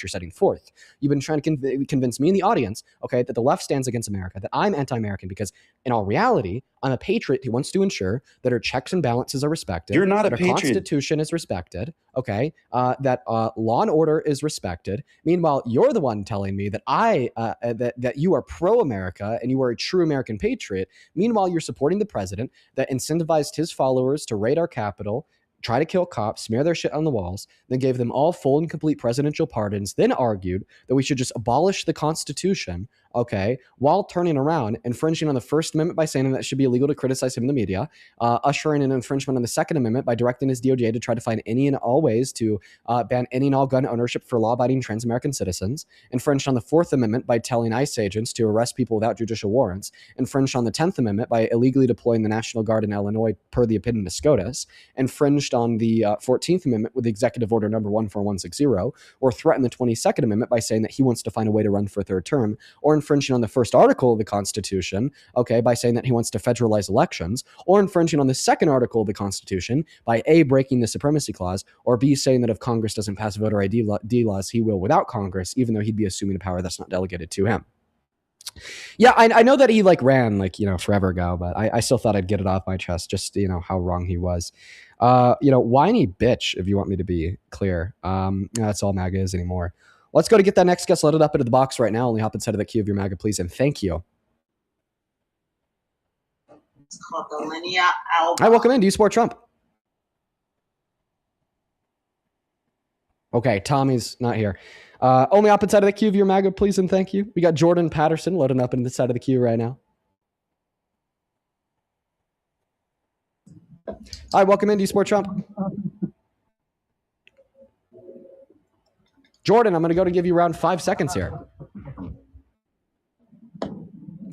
you're setting forth. You've been trying to convince me and the audience, okay, that the left stands against America, that I'm anti-American, because in all reality, I'm a patriot who wants to ensure that our checks and balances are respected. You're not a that patriot. Our Constitution is respected, okay, that law and order is respected. Meanwhile, you're the one telling me that that you are pro-America and you are a true American patriot. Meanwhile, you're supporting the president that incentivized his followers to raid our Capitol, try to kill cops, smear their shit on the walls, then gave them all full and complete presidential pardons, then argued that we should just abolish the Constitution, okay, while turning around, infringing on the First Amendment by saying that it should be illegal to criticize him in the media, ushering an infringement on the Second Amendment by directing his DOJ to try to find any and all ways to ban any and all gun ownership for law-abiding trans-American citizens, infringed on the Fourth Amendment by telling ICE agents to arrest people without judicial warrants, infringed on the 10th Amendment by illegally deploying the National Guard in Illinois per the opinion of SCOTUS, infringed on the 14th Amendment with Executive Order number 14160, or threatened the 22nd Amendment by saying that he wants to find a way to run for a third term, or infringing on the first article of the Constitution, okay, by saying that he wants to federalize elections, or infringing on the second article of the Constitution by A, breaking the Supremacy Clause, or B, saying that if Congress doesn't pass voter ID laws, he will without Congress, even though he'd be assuming a power that's not delegated to him. Yeah, I know that he ran forever ago, but I still thought I'd get it off my chest, just how wrong he was. Whiny bitch, if you want me to be clear. That's all MAGA is anymore. Let's go to get that next guest loaded up into the box right now. Only hop inside of the queue of your MAGA, please, and thank you. Hi, welcome in. Do you support Trump? Okay, Tommy's not here. Only up inside of the queue of your MAGA, please, and thank you. We got Jordan Patterson loading up into the side of the queue right now. Hi, welcome in. Do you support Trump? Jordan, I'm going to go to give you around 5 seconds here.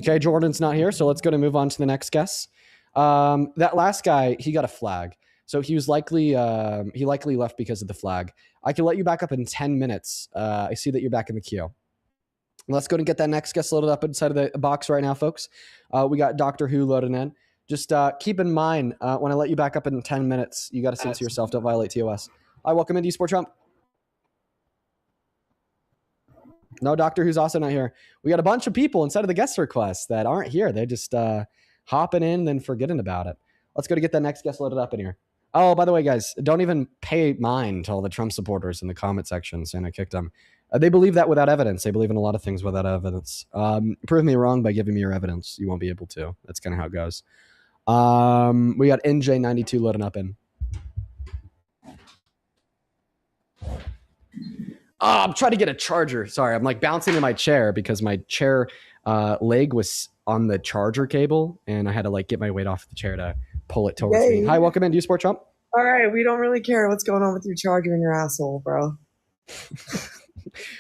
Okay, Jordan's not here, so let's go to move on to the next guest. That last guy, he got a flag. So he was likely left because of the flag. I can let you back up in 10 minutes. I see that you're back in the queue. Let's go and get that next guest loaded up inside of the box right now, folks. We got Doctor Who loading in. Just keep in mind, when I let you back up in 10 minutes, you got to censor yourself. Don't violate TOS. Hi, welcome in. Do you support Trump? No, Doctor Who's also not here. We got a bunch of people inside of the guest requests that aren't here. They're just hopping in, then forgetting about it. Let's go to get that next guest loaded up in here. Oh, by the way, guys, don't even pay mind to all the Trump supporters in the comment section saying I kicked them. They believe that without evidence. They believe in a lot of things without evidence. Prove me wrong by giving me your evidence. You won't be able to. That's kind of how it goes. We got NJ92 loading up in. I'm trying to get a charger. Sorry, I'm bouncing in my chair because my chair leg was on the charger cable, and I had to get my weight off the chair to pull it towards me. Hi, welcome in. Do you support Trump? All right, we don't really care what's going on with your charger in your asshole, bro.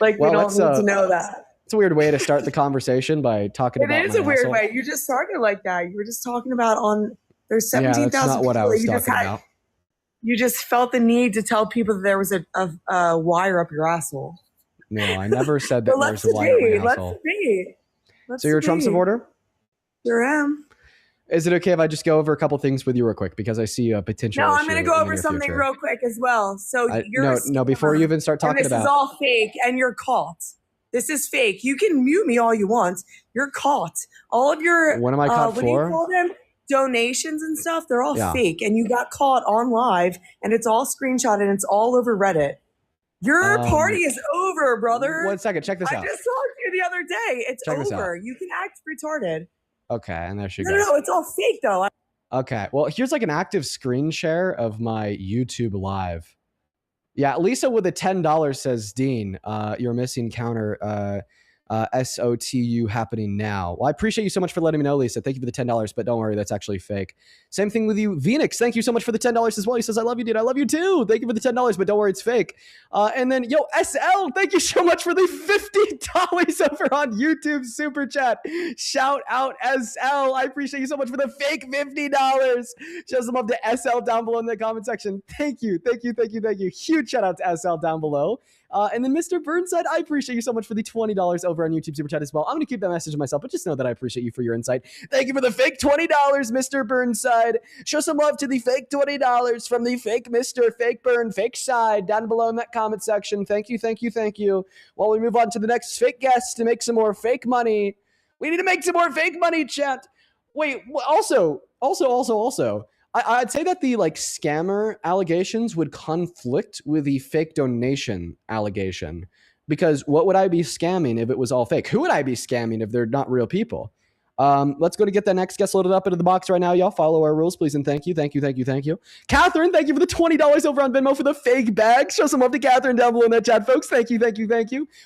We don't need to know that. It's a weird way to start the conversation by talking about It is a weird way. You just started like that. You were just talking about there's 17,000 that's not what I was talking about. You just felt the need to tell people that there was a wire up your asshole. No, I never said that there's a wire up my asshole. Let's be. So you're a Trump supporter? Sure am. Is it okay if I just go over a couple things with you real quick? Because I see a potential No, I'm going to go over something real quick as well. So no, before you even start talking about... This is all fake, and you're caught. This is fake. You can mute me all you want. You're caught. All of your... What am I caught for? What do you call them? Donations and stuff, they're all fake, and you got caught on live, and it's all screenshotted, and it's all over Reddit. Your party is over, brother. 1 second, check this out. I just talked to you the other day. It's over. You can act retarded. Okay, and there she goes. No, it's all fake though. Okay, well, here's an active screen share of my YouTube live. Yeah, Lisa with a $10 says, Dean, you're missing counter SOTU happening now. Well, I appreciate you so much for letting me know, Lisa. Thank you for the $10, but don't worry, that's actually fake. Same thing with you, Venix. Thank you so much for the $10 as well. He says, I love you, dude. I love you too. Thank you for the $10, but don't worry, it's fake. And then, yo, SL, thank you so much for the $50 over on YouTube Super Chat. Shout out SL. I appreciate you so much for the fake $50. Show some love to SL down below in the comment section. Thank you. Huge shout out to SL down below. And then Mr. Burnside, I appreciate you so much for the $20 over on YouTube Super Chat as well. I'm going to keep that message to myself, but just know that I appreciate you for your insight. Thank you for the fake $20, Mr. Burnside. Show some love to the fake $20 from the fake Mr. Fake Burn, fake side down below in that comment section. Thank you, thank you, thank you. While we move on to the next fake guest to make some more fake money. We need to make some more fake money, chat. Wait, also, I'd say that the like scammer allegations would conflict with the fake donation allegation, because what would I be scamming if it was all fake? Who would I be scamming if they're not real people? Let's go to get that next guest loaded up into the box right now. Y'all follow our rules, please, and thank you. Catherine, thank you for the $20 over on Venmo for the fake bag. Show some love to Catherine down below in that chat, folks. Thank you.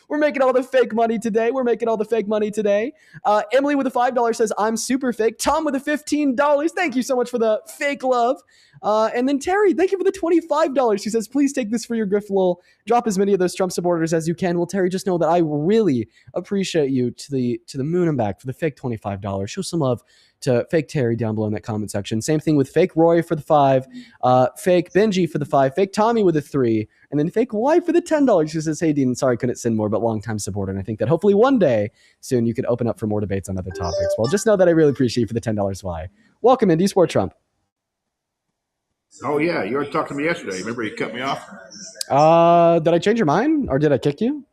We're making all the fake money today. Emily with the $5 says, I'm super fake. Tom with the $15. Thank you so much for the fake love. And then Terry, thank you for the $25. She says, please take this for your grift, lol. Drop as many of those Trump supporters as you can. Well, Terry, just know that I really appreciate you to the moon and back for the fake $25. Show some love to fake Terry down below in that comment section. Same thing with fake Roy for the $5, fake Benji for the $5, fake Tommy with the $3, and then fake Y for the $10. She says, hey, Dean, sorry I couldn't send more, but long-time supporter. And I think that hopefully one day soon you could open up for more debates on other topics. Well, just know that I really appreciate you for the $10 Y. Welcome in. Do you support Trump? Oh, yeah. You were talking to me yesterday. Remember you cut me off? Did I change your mind or did I kick you?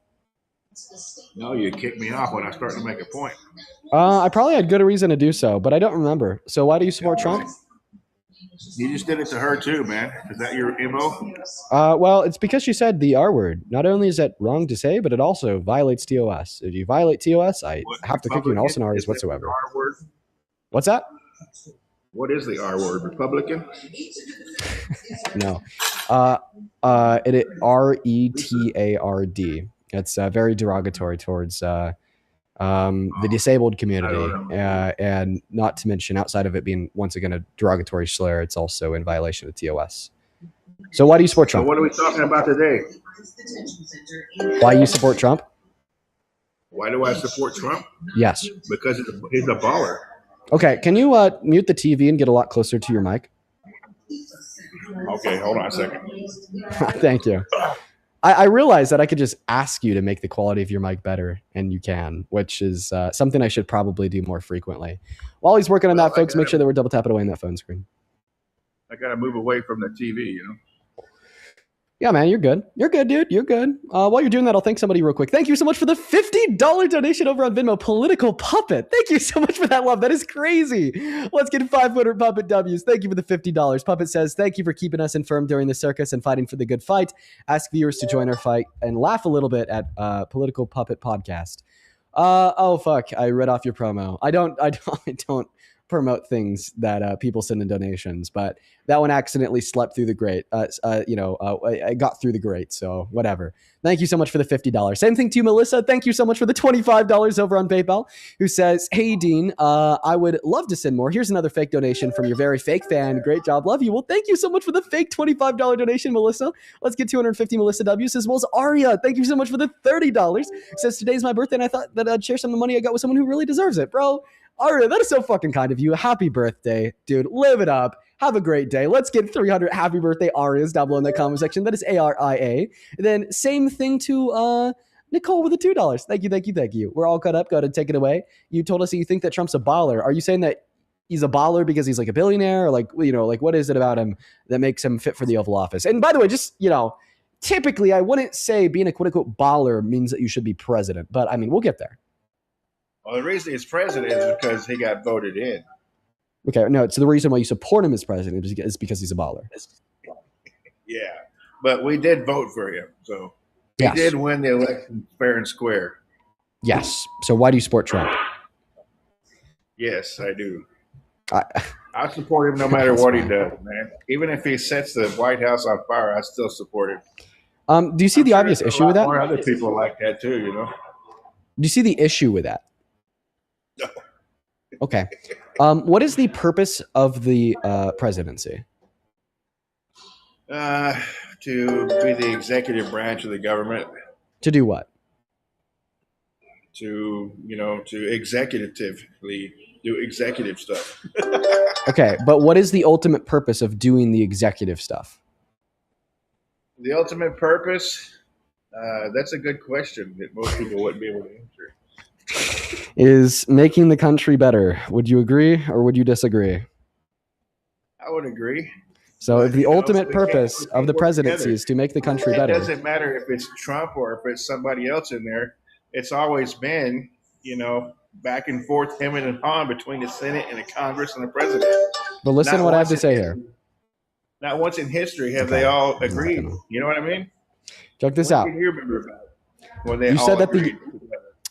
No, you kicked me off when I started to make a point. I probably had good reason to do so, but I don't remember. So why do you support Trump? You just did it to her too, man. Is that your MO? Well, it's because she said the R word. Not only is that wrong to say, but it also violates TOS. If you violate TOS, I have to kick you in all scenarios whatsoever. R word? What's that? What is the R word? Republican? No. It RETARD. It's very derogatory towards the disabled community, and not to mention, outside of it being once again a derogatory slur, it's also in violation of TOS. So why do you support Trump? So what are we talking about today? Why you support Trump? Why do I support Trump? Yes. Because he's a baller. Okay, can you mute the TV and get a lot closer to your mic? Okay, hold on a second. Thank you. I realize that I could just ask you to make the quality of your mic better, and you can, which is something I should probably do more frequently. While he's working on that, folks, make sure that we're double tapping away on that phone screen. I got to move away from the TV, you know? Yeah, man, you're good. You're good, dude. You're good. While you're doing that, I'll thank somebody real quick. Thank you so much for the $50 donation over on Venmo. Political Puppet. Thank you so much for that love. That is crazy. Let's get 500 Puppet W's. Thank you for the $50. Puppet says, thank you for keeping us infirm during the circus and fighting for the good fight. Ask viewers to join our fight and laugh a little bit at Political Puppet Podcast. Oh, fuck. I read off your promo. I don't promote things that people send in donations, but that one accidentally slept through the grate. I got through the grate, so whatever. Thank you so much for the $50. Same thing to you, Melissa. Thank you so much for the $25 over on PayPal, who says, hey, Dean, I would love to send more. Here's another fake donation from your very fake fan. Great job. Love you. Well, thank you so much for the fake $25 donation, Melissa. Let's get 250 Melissa W's, as well as Aria. Thank you so much for the $30. Says, today's my birthday, and I thought that I'd share some of the money I got with someone who really deserves it. Bro, Aria, that is so fucking kind of you. Happy birthday, dude. Live it up. Have a great day. Let's get 300 happy birthday Arias down below in the comment section. That is ARIA. And then same thing to Nicole with the $2. Thank you. We're all caught up. Go ahead and take it away. You told us that you think that Trump's a baller. Are you saying that he's a baller because he's like a billionaire? Or like what is it about him that makes him fit for the Oval Office? And by the way, just, typically I wouldn't say being a quote unquote baller means that you should be president. But I mean, we'll get there. Well, the reason he's president is because he got voted in. Okay, no, so the reason why you support him as president is because he's a baller. Yeah, but we did vote for him, so he did win the election fair and square. Yes, so why do you support Trump? Yes, I do. I support him no matter what he does, man. Even if he sets the White House on fire, I still support him. Do you see the obvious issue with that? More other people like that too, Do you see the issue with that? No. Okay. What is the purpose of the presidency? To be the executive branch of the government. To do what? To executively do executive stuff. Okay, but what is the ultimate purpose of doing the executive stuff? The ultimate purpose, That's a good question that most people wouldn't be able to answer. Is making the country better. Would you agree or would you disagree? I would agree. So if the ultimate purpose of the presidency is to make the country better. It doesn't matter if it's Trump or if it's somebody else in there. It's always been, back and forth, him and on between the Senate and the Congress and the president. But listen to what I have to say here. Not once in history have they all agreed. You know what I mean? Check this out. What do you remember about it? Well, they you all said that agreed.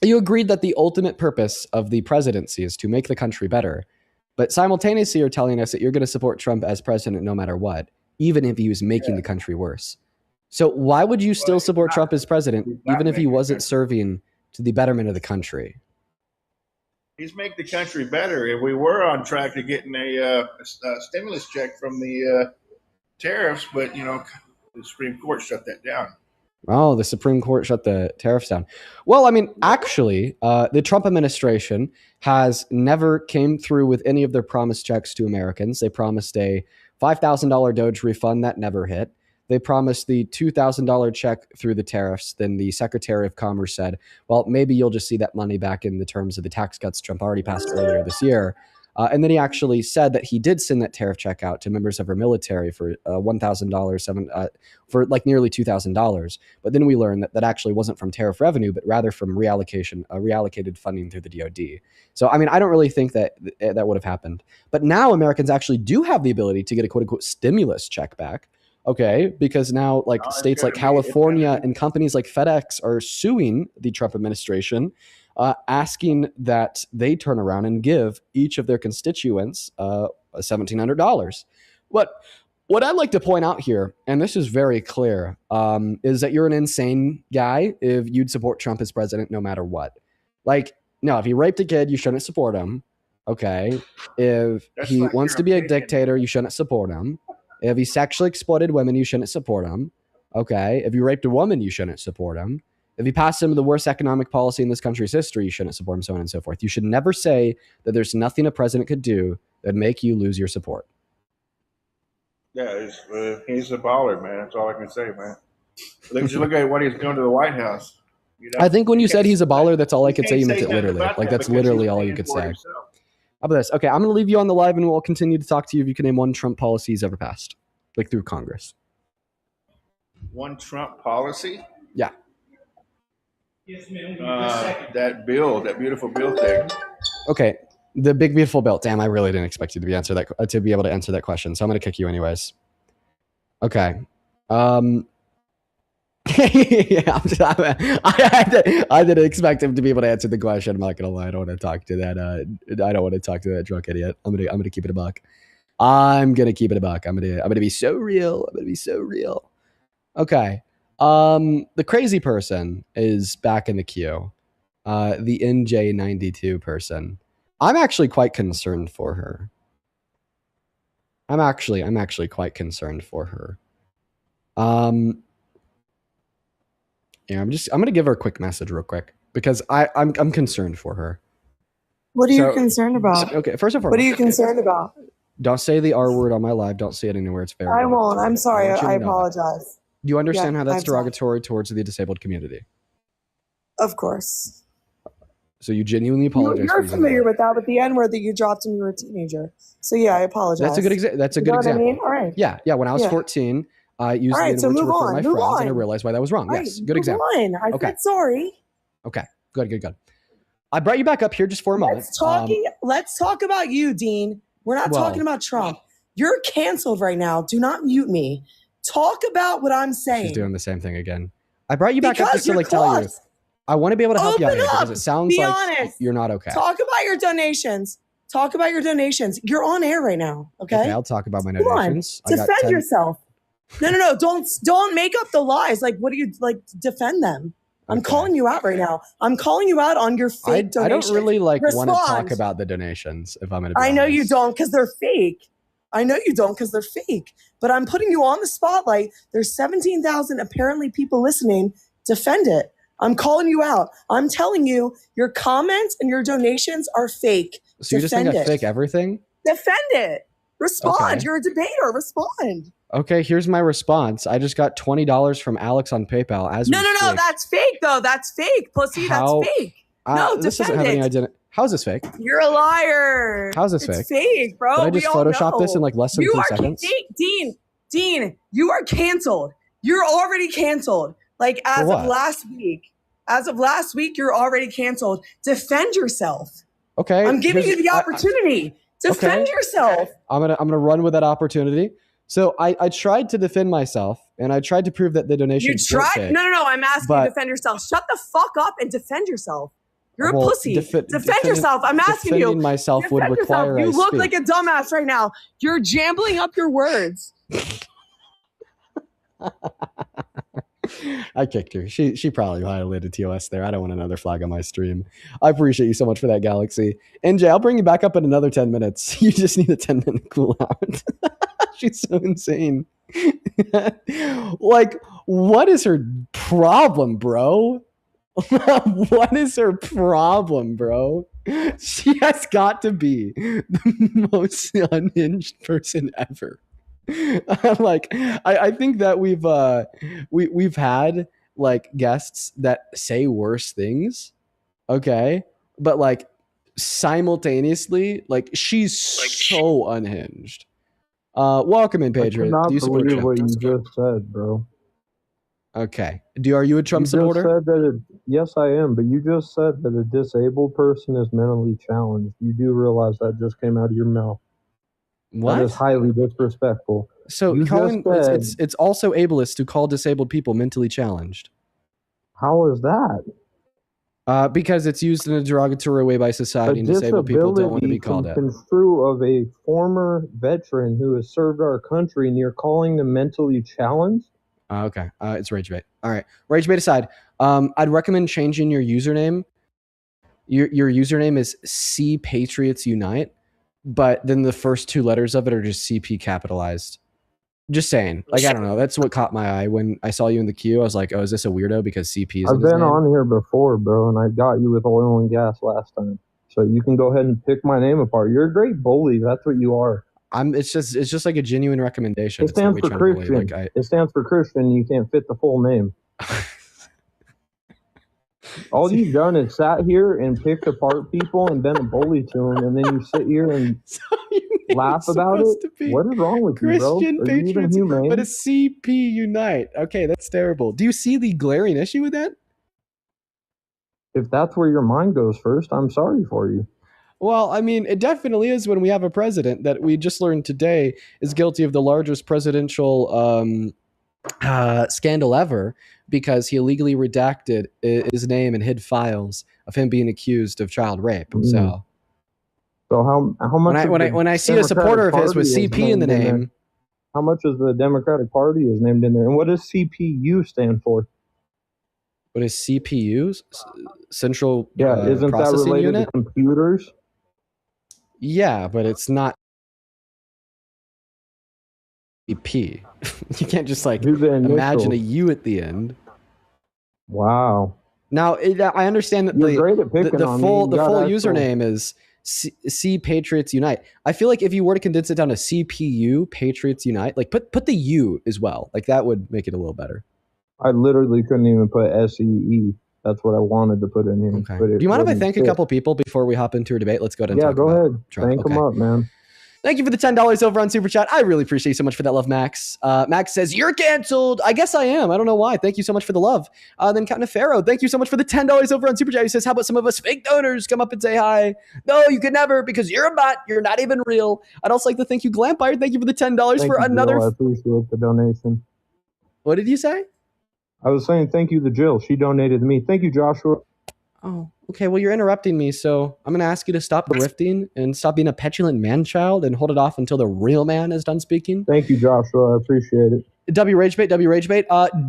you agreed that the ultimate purpose of the presidency is to make the country better. But simultaneously, you're telling us that you're going to support Trump as president no matter what, even if he was making the country worse. So why would you still support Trump as president, even if he wasn't serving to the betterment of the country? He's making the country better. If we were on track to getting a stimulus check from the tariffs, but, the Supreme Court shut that down. Oh, the Supreme Court shut the tariffs down. Well, I mean, actually, the Trump administration has never came through with any of their promised checks to Americans. They promised a $5,000 Doge refund that never hit. They promised the $2,000 check through the tariffs. Then the Secretary of Commerce said, well, maybe you'll just see that money back in the terms of the tax cuts Trump already passed earlier this year. And then he actually said that he did send that tariff check out to members of our military for $1,000, for like nearly $2,000. But then we learned that that actually wasn't from tariff revenue, but rather from reallocated funding through the DoD. So, I mean, I don't really think that that would have happened. But now Americans actually do have the ability to get a quote unquote stimulus check back. Okay, because now like states like California and companies like FedEx are suing the Trump administration, asking that they turn around and give each of their constituents $1,700. What I'd like to point out here, and this is very clear, is that you're an insane guy if you'd support Trump as president no matter what. Like, no, if he raped a kid, you shouldn't support him. Okay, if he wants to be a dictator, you shouldn't support him. If he sexually exploited women, you shouldn't support him. Okay. If you raped a woman, you shouldn't support him. If he passed some of the worst economic policy in this country's history, you shouldn't support him, so on and so forth. You should never say that there's nothing a president could do that would make you lose your support. Yeah, he's a baller, man. That's all I can say, man. Look at what he's doing to the White House. I think when you said he's a baller, that's all I could say. You meant it literally. Like, that's literally all you could say. How about this? Okay, I'm going to leave you on the live and we'll continue to talk to you if you can name one Trump policy he's ever passed, like through Congress. One Trump policy? Yeah. That beautiful bill thing. Okay, the big beautiful bill. Damn, I really didn't expect you to be able to answer that question, so I'm going to kick you anyways. Okay. Yeah, I didn't expect him to be able to answer the question. I'm not gonna lie. I don't want to talk to that. I don't want to talk to that drunk idiot. I'm gonna keep it a buck. I'm gonna be so real. I'm gonna be so real. Okay. The crazy person is back in the queue. The NJ92 person. I'm actually quite concerned for her. I'm actually quite concerned for her. Yeah, I'm gonna give her a quick message real quick because I'm concerned for her. What are you concerned about? Okay, first of all, what are you concerned about? Don't say the R word on my live. Don't say it anywhere. It's fair. I won't. I'm sorry. I apologize. Do you understand how that's derogatory towards the disabled community? Of course. So you genuinely apologize. You're familiar with that, with the N-word that you dropped when you were a teenager. So yeah, I apologize. That's a good example. That's a good example. What I mean? All right. Yeah. When I was 14. I used the N-word to refer to my friends, and I realized why that was wrong. Yes, good example. I said sorry. Okay, good. I brought you back up here just for a moment. Let's talk about you, Dean. We're not talking about Trump. You're canceled right now. Do not mute me. Talk about what I'm saying. She's doing the same thing again. I brought you back up just to tell you. I want to be able to help you out here because it sounds like you're not okay. Talk about your donations. You're on air right now. Okay, I'll talk about my donations. Defend yourself. No. Don't make up the lies. Like, what do you like? Defend them. I'm calling you out right now. I'm calling you out on your fake donations. I don't really want to talk about the donations if I'm going to be honest. I know you don't because they're fake. But I'm putting you on the spotlight. There's 17,000 apparently people listening. Defend it. I'm calling you out. I'm telling you, your comments and your donations are fake. So you just think I fake everything? Defend it. Respond. Okay. You're a debater. Respond. Okay, here's my response. I just got $20 from Alex on PayPal. No, that's fake though. That's fake, pussy. How? That's fake. No, this doesn't have any identity. How is this fake? You're a liar. How's this it's fake? Fake, bro. Did I just Photoshop this in like less than 3 seconds? Dean, you are canceled. You're already canceled. Like as of last week. As of last week, you're already canceled. Defend yourself. Okay. I'm giving you the opportunity. Defend yourself. I'm gonna run with that opportunity. So I tried to defend myself, and I tried to prove that the donation. You tried? No. I'm asking you to defend yourself. Shut the fuck up and defend yourself. You're a pussy. Defend yourself. I'm asking you. Defending myself would require. You look like a dumbass right now. You're jambling up your words. I kicked her. She probably violated TOS there. I don't want another flag on my stream. I appreciate you so much for that, Galaxy. NJ, I'll bring you back up in another 10 minutes. You just need a 10-minute cool out. She's so insane. Like, what is her problem, bro? What is her problem, bro? She has got to be the most unhinged person ever. Like, I think that we've had like guests that say worse things, okay, but like simultaneously, like she's so unhinged. Welcome in, Patriot. Do you believe what you just said, bro? Okay. Are you a Trump supporter? Yes, I am. But you just said that a disabled person is mentally challenged. You do realize that just came out of your mouth. What? That is highly disrespectful. So it's also ableist to call disabled people mentally challenged. How is that? Because it's used in a derogatory way by society, and disabled people don't want to be called that. Construe of a former veteran who has served our country, and you're calling them mentally challenged? Okay. It's Rage Bait. All right. Rage Bait aside, I'd recommend changing your username. Your username is C Patriots Unite, but then the first 2 letters of it are just CP capitalized. Just saying. Like, I don't know. That's what caught my eye when I saw you in the queue. I was like, oh, is this a weirdo because CP is I've been on here before, bro, and I got you with oil and gas last time. So you can go ahead and pick my name apart. You're a great bully. That's what you are. It's just like a genuine recommendation. It stands for Christian. It stands for Christian. You can't fit the full name. All you've done is sat here and picked apart people and been a bully to them, and then you sit here and laugh about it. What is wrong with you, bro? Christian Patriots, but it's CP Unite. Okay, that's terrible. Do you see the glaring issue with that? If that's where your mind goes first, I'm sorry for you. Well, I mean, it definitely is when we have a president that we just learned today is guilty of the largest presidential scandal ever because he illegally redacted his name and hid files of him being accused of child rape. So how much when I see a supporter of his with CP in the name, how much of the Democratic Party is named in there, and what does CPU stand for? What is CPU? Central isn't Processing that related Unit? to computers? Yeah, but it's not EP. You can't just like imagine a U at the end. Wow. Now I understand that the full username is C Patriots Unite. I feel like if you were to condense it down to CPU Patriots Unite, like put the U as well, like that would make it a little better. I literally couldn't even put SEE. That's what I wanted to put in here. Okay. Do you mind if I thank a couple people before we hop into a debate? Let's go ahead and talk go about ahead. Trump. Thank them up, man. Thank you for the $10 over on Super Chat. I really appreciate you so much for that love, Max. Max says, you're canceled. I guess I am. I don't know why. Thank you so much for the love. Then Captain Pharaoh, thank you so much for the $10 over on Super Chat. He says, how about some of us fake donors come up and say hi? No, you could never because you're a bot. You're not even real. I'd also like to thank you, Glampire. Thank you for the $10 for another. Jill. I appreciate the donation. What did you say? I was saying thank you to Jill. She donated to me. Thank you, Joshua. Oh, okay. Well, you're interrupting me, so I'm going to ask you to stop grifting and stop being a petulant man-child and hold it off until the real man is done speaking. Thank you, Joshua. I appreciate it. W Rage Bait.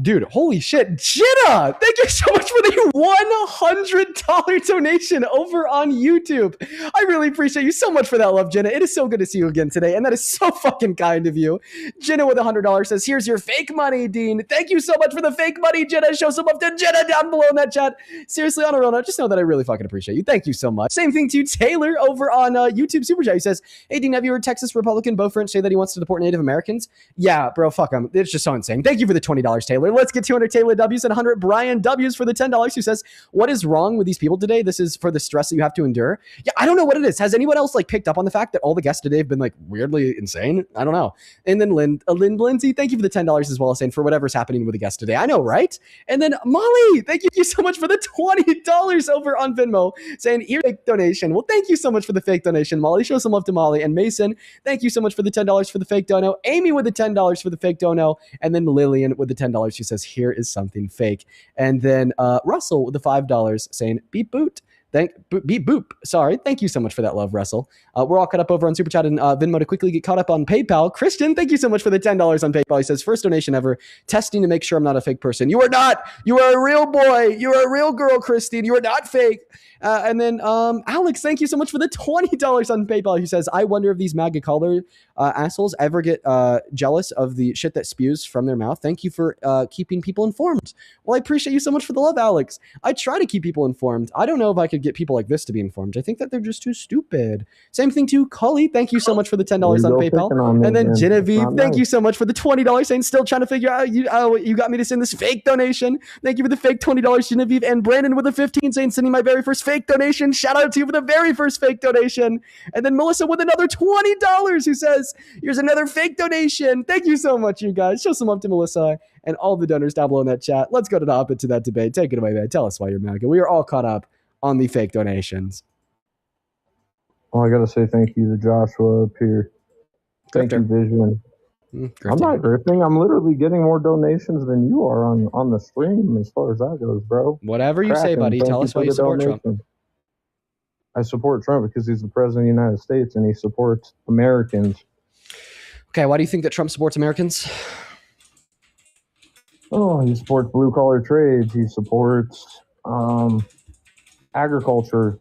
Dude, holy shit. Jenna, thank you so much for the $100 donation over on YouTube. I really appreciate you so much for that love, Jenna. It is so good to see you again today, and that is so fucking kind of you. Jenna with $100 says, here's your fake money, Dean. Thank you so much for the fake money, Jenna. Show some love to Jenna down below in that chat. Seriously, on a real note, just know that I really fucking appreciate you. Thank you so much. Same thing to Taylor over on YouTube Super Chat. He says, hey, Dean, have you heard Texas Republican Beau French say that he wants to deport Native Americans? Yeah, bro, fuck him. It's just so insane. Thank you for the $20, Taylor. Let's get 200 Taylor W's and 100 Brian W's for the $10, who says, what is wrong with these people today? This is for the stress that you have to endure. Yeah, I don't know what it is. Has anyone else like picked up on the fact that all the guests today have been like weirdly insane? I don't know. And then Lindsay, thank you for the $10 as well, saying for whatever's happening with the guest today. I know, right? And then Molly, thank you so much for the $20 over on Venmo, saying here's a fake donation. Well, thank you so much for the fake donation, Molly. Show some love to Molly. And Mason, thank you so much for the $10 for the fake dono. Amy with the $10 for the fake dono. And then Lillian with the $10. She says, here is something fake. And then Russell with the $5 saying, beep boot. Beep boop. Sorry. Thank you so much for that love, Russell. We're all caught up over on Super Chat and Venmo to quickly get caught up on PayPal. Christian, thank you so much for the $10 on PayPal. He says, first donation ever, testing to make sure I'm not a fake person. You are not. You are a real boy. You are a real girl, Christine. You are not fake. And then Alex, thank you so much for the $20 on PayPal. He says, I wonder if these MAGA color assholes ever get jealous of the shit that spews from their mouth. Thank you for keeping people informed. Well, I appreciate you so much for the love, Alex. I try to keep people informed. I don't know if I could get people like this to be informed. I think that they're just too stupid. Same thing to Cully. Thank you so much for the $10 on PayPal. And then Genevieve, thank you so much for the $20 saying still trying to figure out you got me to send this fake donation. Thank you for the fake $20, Genevieve. And Brandon with the 15 saying sending my very first fake donation. Shout out to you for the very first fake donation. And then Melissa with another $20 who says, here's another fake donation. Thank you so much, you guys. Show some love to Melissa and all the donors down below in that chat. Let's go to the op-ed to that debate. Take it away, man. Tell us why you're MAGA. We are all caught up on the fake donations. Well, I got to say thank you to Joshua up here. Thank you, Vision. I'm not grifting. I'm literally getting more donations than you are on the stream as far as that goes, bro. Whatever you say, buddy. Tell us why you support Trump. I support Trump because he's the president of the United States and he supports Americans. Okay, why do you think that Trump supports Americans? Oh, he supports blue-collar trades. He supports agriculture.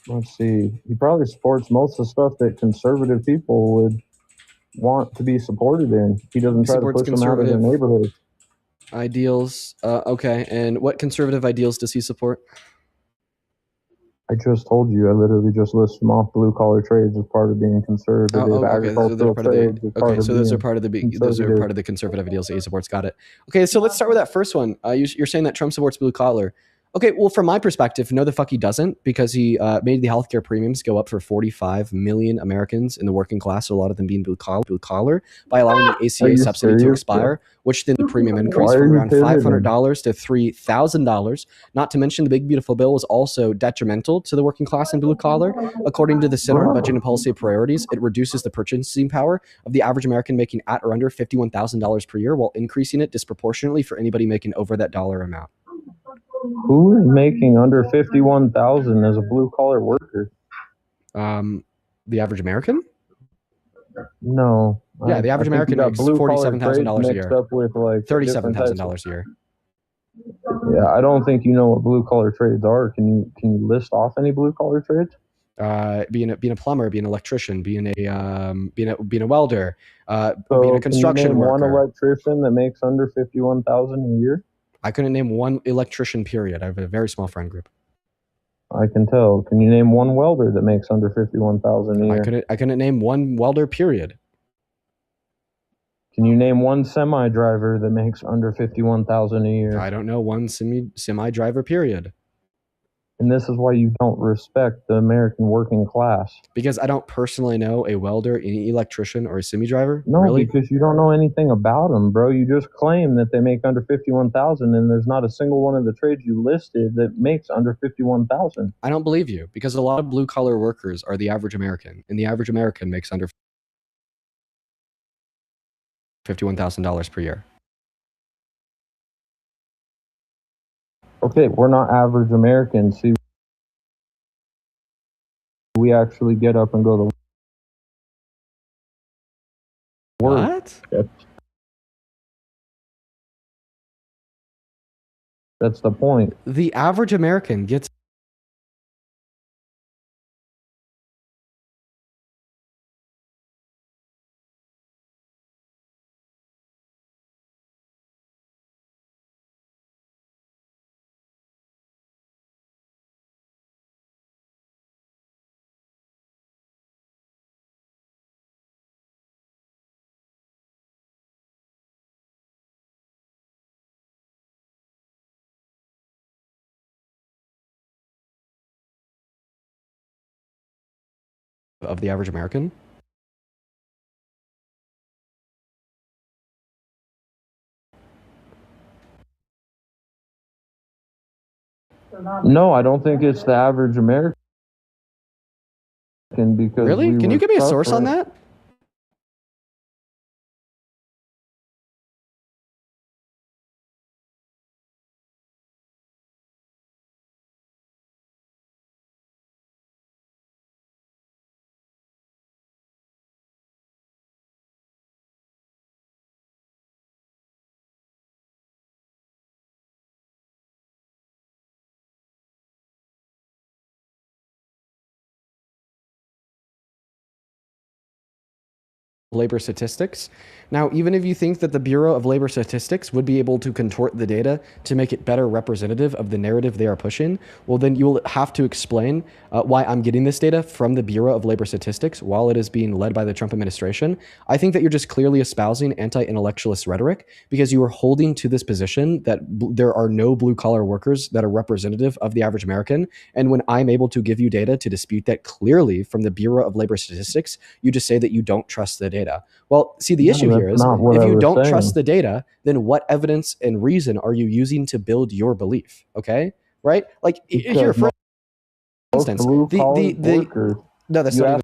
Let's see. He probably supports most of the stuff that conservative people would want to be supported in. He doesn't try to push them out of their neighborhood. Ideals. Okay, and what conservative ideals does he support? I just told you. I literally just listed them off. Blue-collar trades as part of being conservative. Agricultural trades. So those are part of the conservative ideals that he supports. Got it. Okay, so let's start with that first one. You're saying that Trump supports blue-collar. Okay, well, from my perspective, no, the fuck he doesn't, because he made the healthcare premiums go up for 45 million Americans in the working class, so a lot of them being blue collar, by allowing the ACA subsidy to expire, which then the premium increased from around $500 to $3,000. Not to mention the big beautiful bill was also detrimental to the working class and blue collar. According to the Center on Budget and Policy Priorities, it reduces the purchasing power of the average American making at or under $51,000 per year, while increasing it disproportionately for anybody making over that dollar amount. Who is making under $51,000 as a blue collar worker? The average American? No. Yeah, the average American makes $47,000 a year. Up with like $37,000 a year. Yeah, I don't think you know what blue collar trades are. Can you list off any blue collar trades? Being a plumber, being an electrician, being a welder, being a construction worker. One electrician that makes under $51,000 a year? I couldn't name one electrician, period. I have a very small friend group. I can tell. Can you name one welder that makes under $51,000 a year? I couldn't name one welder, period. Can you name one semi driver that makes under $51,000 a year? I don't know one semi driver, period. And this is why you don't respect the American working class. Because I don't personally know a welder, any electrician, or a semi-driver? No, really? Because you don't know anything about them, bro. You just claim that they make under $51,000, and there's not a single one of the trades you listed that makes under $51,000. I don't believe you, because a lot of blue-collar workers are the average American, and the average American makes under $51,000 per year. Okay, we're not average Americans. See, we actually get up and go to work. What? That's the point. The average American gets of the average American. No, I don't think it's the average American because Really? Can you give me a source on that? Labor statistics. Now, even if you think that the Bureau of Labor Statistics would be able to contort the data to make it better representative of the narrative they are pushing, well, then you will have to explain why I'm getting this data from the Bureau of Labor Statistics while it is being led by the Trump administration. I think that you're just clearly espousing anti-intellectualist rhetoric because you are holding to this position that there are no blue-collar workers that are representative of the average American. And when I'm able to give you data to dispute that clearly from the Bureau of Labor Statistics, you just say that you don't trust the data. Well, see, the issue here is if you don't trust the data, then what evidence and reason are you using to build your belief? Okay, right? Like here, for instance, no, that's not even.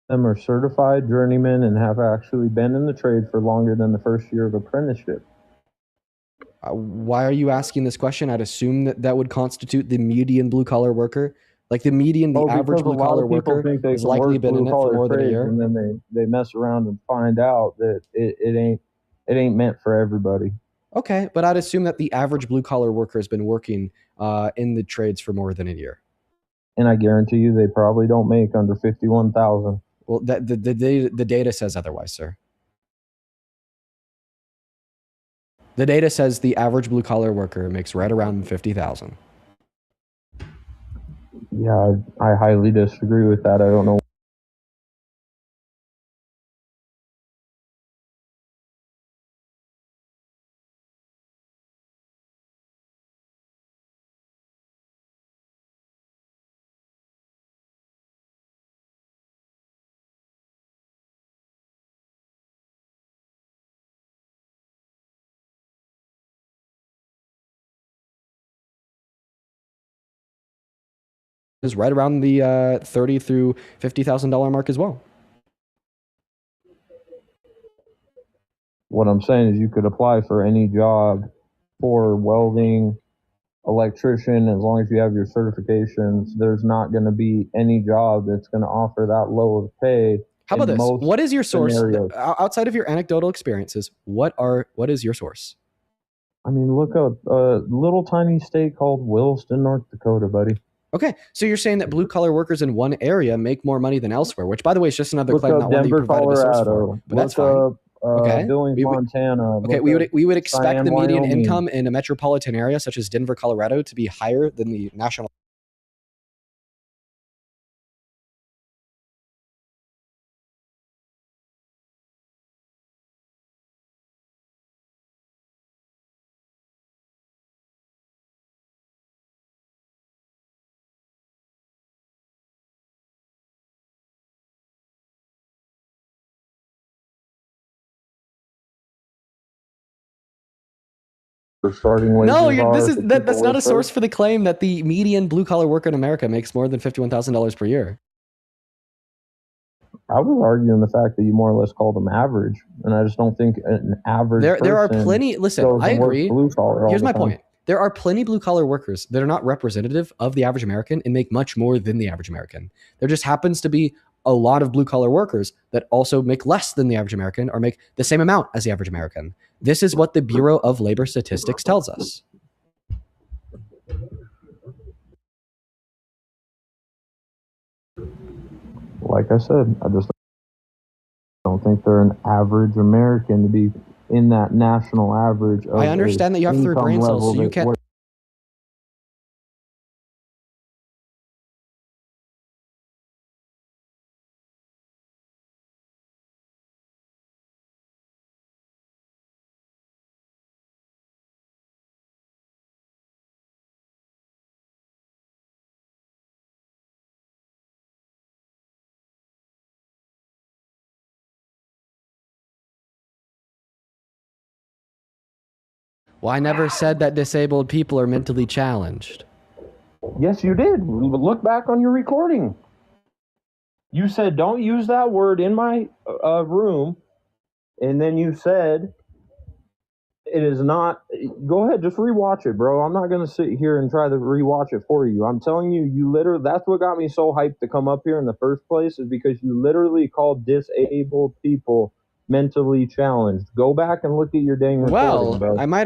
Them are certified journeymen and have actually been in the trade for longer than the first year of apprenticeship. Why are you asking this question? I'd assume that that would constitute the median blue-collar worker. Like the median, the average blue-collar worker has likely been in it for more than a year. And then they mess around and find out that it ain't meant for everybody. Okay, but I'd assume that the average blue-collar worker has been working in the trades for more than a year. And I guarantee you they probably don't make under 51,000. Well, the data says otherwise, sir. The data says the average blue-collar worker makes right around 50,000. Yeah, I highly disagree with that. I don't know. Is right around the $30,000 through $50,000 mark as well. What I'm saying is you could apply for any job for welding, electrician, as long as you have your certifications. There's not going to be any job that's going to offer that low of pay. How about this? What is your source outside of your anecdotal experiences? What is your source? I mean, look up a little tiny state called Williston, North Dakota, buddy. Okay, so you're saying that blue-collar workers in one area make more money than elsewhere, which, by the way, is just another claim, not one that you provided a source for. But that's fine. Okay, Billings, Montana. Okay, we would expect the median income in a metropolitan area such as Denver, Colorado, to be higher than the national. starting wages that's not a source for the claim that the median blue-collar worker in America makes more than $51,000 per year. I was arguing the fact that you more or less call them average, and I just don't think an average there are plenty. Listen, I agree. Here's my point. There are plenty blue-collar workers that are not representative of the average American and make much more than the average American. There just happens to be a lot of blue-collar workers that also make less than the average American or make the same amount as the average American. This is what the Bureau of Labor Statistics tells us. Like I said, I just don't think they're an average American to be in that national average. I understand that you have 3 brain cells, so you can't. Well, I never said that disabled people are mentally challenged. Yes, you did. Look back on your recording. You said, don't use that word in my room. And then you said, it is not. Go ahead, just rewatch it, bro. I'm not going to sit here and try to rewatch it for you. I'm telling you, you literally, that's what got me so hyped to come up here in the first place, is because you literally called disabled people mentally challenged. Go back and look at your dang recording, bro. I might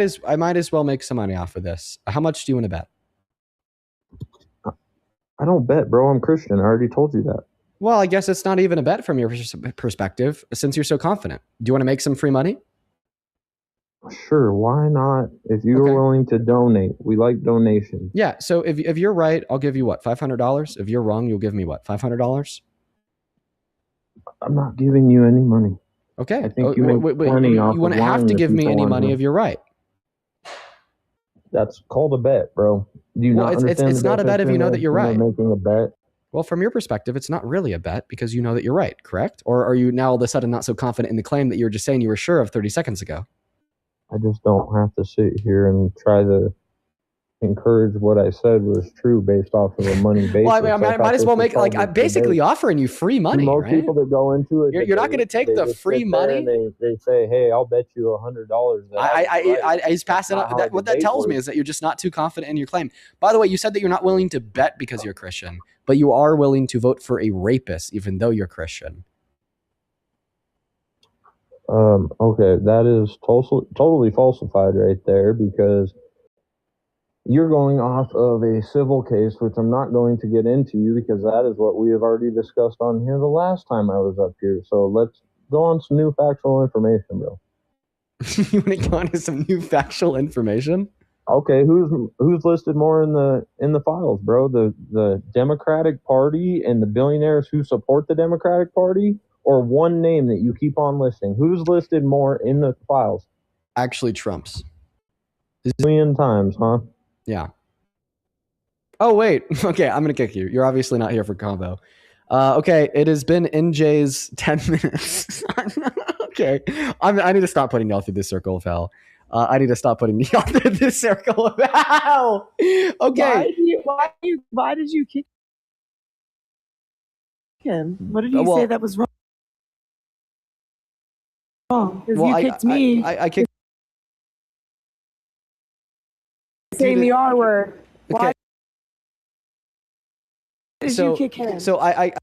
as well make some money off of this. How much do you want to bet? I don't bet, bro. I'm Christian. I already told you that. Well, I guess it's not even a bet from your perspective, since you're so confident. Do you want to make some free money? Sure, why not? If you're willing to donate, we like donations. Yeah, so if you're right, I'll give you what, $500? If you're wrong, you'll give me what, $500? I'm not giving you any money. Okay. I think you wouldn't have to give me any money if you're right. That's called a bet, bro. Do you not understand? It's not a bet if you know that you're right. Making a bet. Well, from your perspective, it's not really a bet because you know that you're right, correct? Or are you now all of a sudden not so confident in the claim that you were just saying you were sure of 30 seconds ago? I just don't have to sit here and try to encourage what I said was true based off of a money basis. Well, I mean, I might as well make, like, I'm basically offering you free money, most right? people that go into it, you're not going to take the free money. They say, "Hey, I'll bet you $100." I just pass it up. What that tells me is that you're just not too confident in your claim. By the way, you said that you're not willing to bet because you're Christian, but you are willing to vote for a rapist even though you're Christian. Okay, that is totally falsified right there, because you're going off of a civil case, which I'm not going to get into because that is what we have already discussed on here the last time I was up here. So let's go on some new factual information, bro. You want to go on to some new factual information? Okay, who's listed more in the files, bro? The Democratic Party and the billionaires who support the Democratic Party, or one name that you keep on listing? Who's listed more in the files? Actually, Trump's. A million times, huh? Yeah. Oh, wait. Okay, I'm going to kick you. You're obviously not here for combo. Okay, it has been NJ's 10 minutes. Okay. I need to stop putting y'all through this circle of hell. I need to stop putting y'all through this circle of hell. Okay. Why did you kick him? What did you say that was wrong? Because you kicked me. I kicked. Saying the R word. Why did you kick him? So I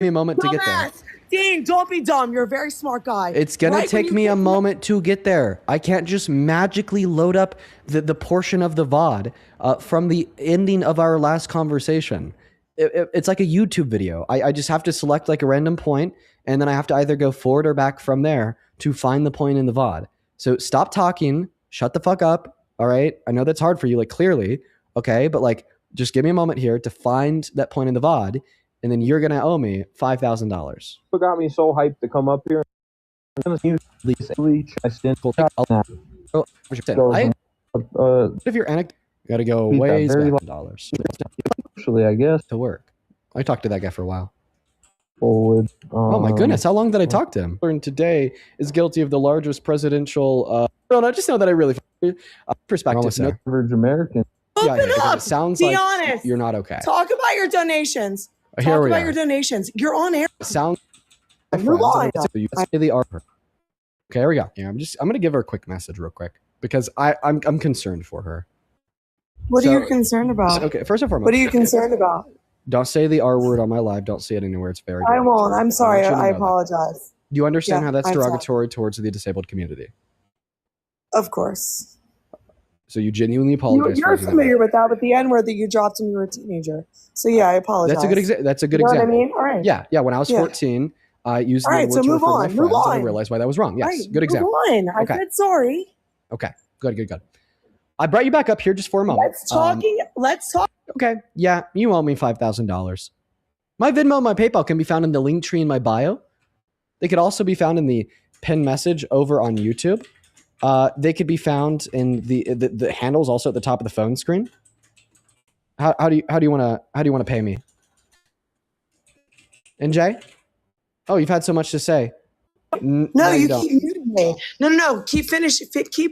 me a moment to get there. Dean, don't be dumb. You're a very smart guy. It's gonna take me a moment to get there. I can't just magically load up the portion of the VOD from the ending of our last conversation. It's like a YouTube video. I just have to select like a random point, and then I have to either go forward or back from there to find the point in the VOD. So stop talking, shut the fuck up, All right. I know that's hard for you, like clearly. Okay. But like, just give me a moment here to find that point in the VOD, and then you're going to owe me $5,000. What got me so hyped to come up here? If you're anecdote, you got to go ways back in dollars. Actually, I guess. To work. I talked to that guy for a while. Oh my goodness, how long did I talk to him? And today is guilty of the largest presidential. No, just know that I really perspective. No average American. Open up. It sounds Be like honest. You're not okay. Talk about your donations. Here Talk we about are. your donations. You're on air. Sound. Move on. Okay, here we go. Yeah, I'm gonna give her a quick message real quick because I'm concerned for her. What are you concerned about? Okay, first and foremost. What are you concerned about? Don't say the R word on my live. Don't say it anywhere. It's very I won't. I'm sorry. I apologize. Do you understand how that's derogatory towards the disabled community? Of course. So you genuinely apologize. You're familiar with that, with the N-word that you dropped when you were a teenager. So yeah, I apologize. That's a good example. That's a good example. example. What I mean? All right. Yeah. When I was 14, I used the word to refer to my friends, and I realized why that was wrong. Yes, right, good example. Move on. I said sorry. Okay. Good. I brought you back up here just for a moment. Let's talk. Okay. Yeah, you owe me $5,000. My Venmo and my PayPal can be found in the link tree in my bio. They could also be found in the pinned message over on YouTube. They could be found in the handles also at the top of the phone screen. How do you want to pay me? NJ? Oh, you've had so much to say. No, you keep muting me. No. Keep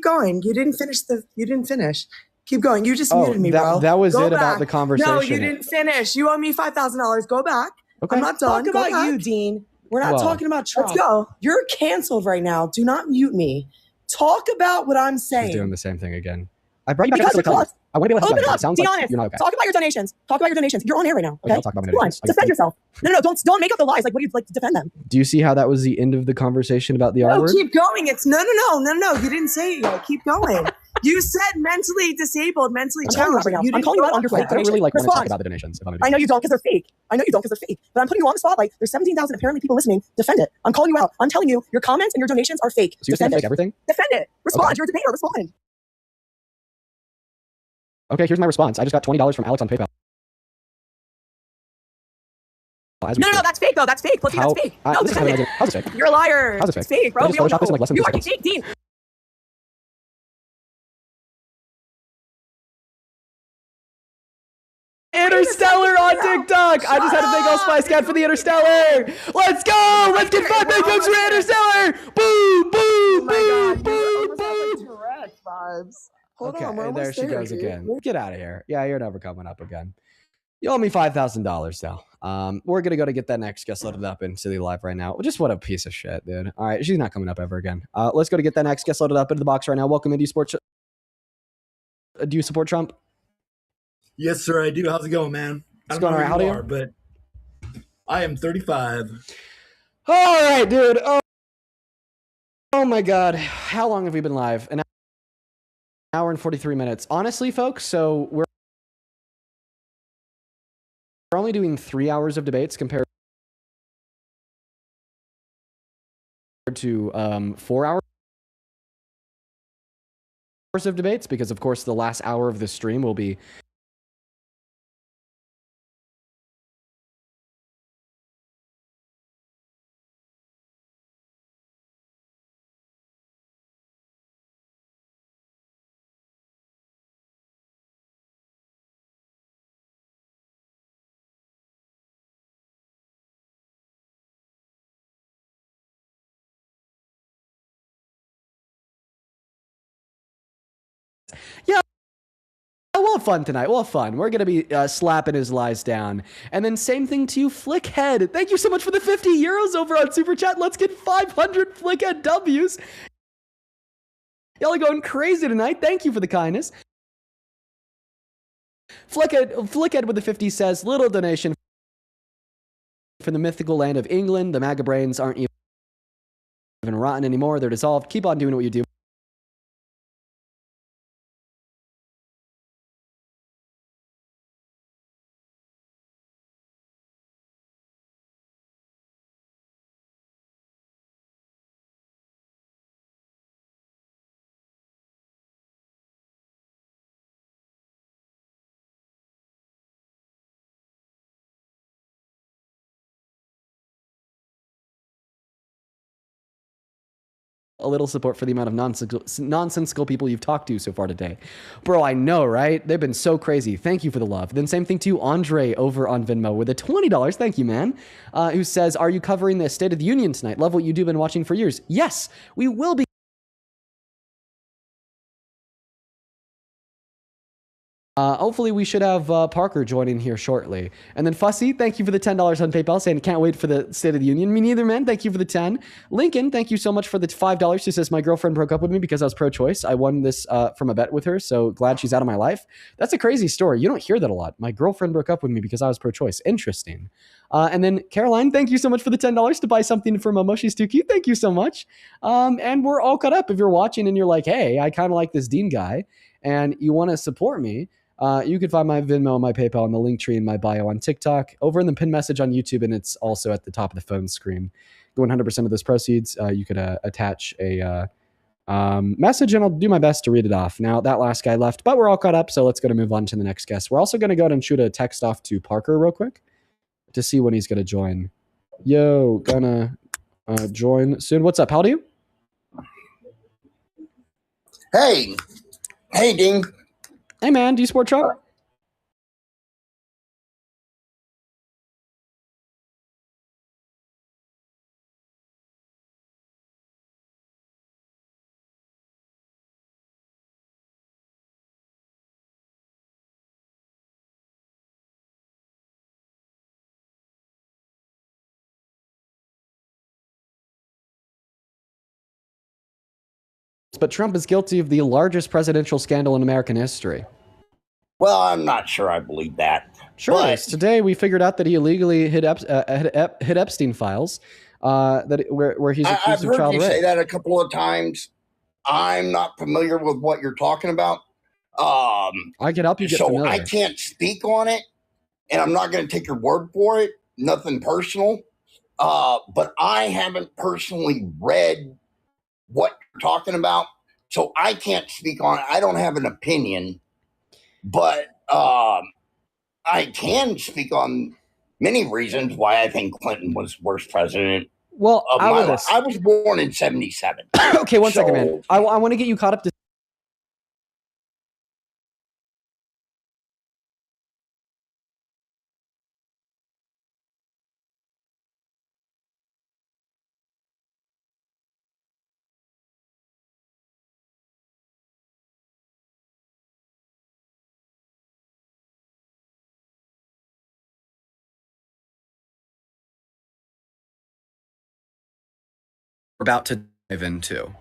going. You didn't finish. Keep going. You just muted me, bro. That was it about the conversation. No, you didn't finish. You owe me $5,000. Go back. Okay. I'm not done. Talk about you, Dean. We're not talking about Trump. Let's go. You're canceled right now. Do not mute me. Talk about what I'm saying. She's doing the same thing again. I brought you back up. I want to be able to open up. Sounds be like honest. You're not okay. Talk about your donations. You're on air right now. Okay. I'll talk about my donations. Defend yourself. No. Don't make up the lies. Like, what do you like to defend them? Do you see how that was the end of the conversation about the R word? Keep going. It's no. You didn't say it yet. Keep going. You said mentally disabled, mentally challenged. I'm calling you out on your fake I don't really want to talk about the donations. I know you don't because they're fake. But I'm putting you on the spotlight. There's 17,000 apparently people listening. Defend it. I'm calling you out. I'm telling you, your comments and your donations are fake. So you're saying fake everything? Defend it. Respond. Okay. You're a debater. Respond. Okay, here's my response. I just got $20 from Alex on PayPal. No, that's fake though. That's fake. That's fake. No, defend it. How's it fake? You're a liar. How's it fake? It's fake, bro. You are fake, Dean. Interstellar on TikTok. I just had a big old spice cat for the Interstellar. Let's go. Let's get 5 big bucks for Interstellar. Boom, boom, boom. Direct vibes. Hold on, and there she goes again. Get out of here. Yeah, you're never coming up again. You owe me $5,000 now. We're gonna go to get that next guest loaded up into the live right now. Just what a piece of shit, dude. All right, she's not coming up ever again. Let's go to get that next guest loaded up into the box right now. Welcome into sports. Do you support Trump? Yes, sir, I do. How's it going, man? It's going all right. How do you? But I am 35. All right, dude. Oh my God. How long have we been live? An hour and 43 minutes. Honestly, folks, so we're only doing 3 hours of debates compared to 4 hours of debates, because of course the last hour of the stream will be we'll have fun tonight. We'll have fun. We're going to be slapping his lies down. And then same thing to you, Flickhead. Thank you so much for the 50 euros over on Super Chat. Let's get 500 Flickhead W's. Y'all are going crazy tonight. Thank you for the kindness. Flickhead with the 50 says, little donation from the mythical land of England. The MAGA brains aren't even rotten anymore. They're dissolved. Keep on doing what you do. a little support for the amount of nonsensical people you've talked to so far today. Bro, I know, right? They've been so crazy. Thank you for the love. Then same thing to Andre over on Venmo with a $20. Thank you, man. Who says, are you covering the State of the Union tonight? Love what you've been watching for years. Yes, we will be. Hopefully we should have Parker joining here shortly. And then Fussy, thank you for the $10 on PayPal, saying can't wait for the State of the Union. Me neither, man. Thank you for the 10. Lincoln, thank you so much for the $5. She says, my girlfriend broke up with me because I was pro-choice. I won this from a bet with her, so glad she's out of my life. That's a crazy story. You don't hear that a lot. My girlfriend broke up with me because I was pro-choice. Interesting. And then Caroline, thank you so much for the $10 to buy something for Momo. She's too cute. Thank you so much. And we're all caught up. If you're watching and you're like, hey, I kind of like this Dean guy, and you want to support me, you can find my Venmo and my PayPal in the link tree in my bio on TikTok, over in the pinned message on YouTube, and it's also at the top of the phone screen. 100% of those proceeds, you could attach a message, and I'll do my best to read it off. Now, that last guy left, but we're all caught up, so let's go to move on to the next guest. We're also going to go ahead and shoot a text off to Parker real quick to see when he's going to join. Yo, gonna join soon. What's up? How old are you? Hey, Dean. Hey, man, do you support Trump? But Trump is guilty of the largest presidential scandal in American history. Well, I'm not sure I believe that. Sure. But today we figured out that he illegally hid Epstein files, where he's accused of child rape. I've heard you say that a couple of times. I'm not familiar with what you're talking about. I can help you get familiar. I can't speak on it, and I'm not going to take your word for it. Nothing personal. But I haven't personally read what you're talking about, so I can't speak on it. I don't have an opinion. But I can speak on many reasons why I think Clinton was the worst president. Well, I was born in 1977. Okay, one second, man. I want to get you caught up to. About to dive into.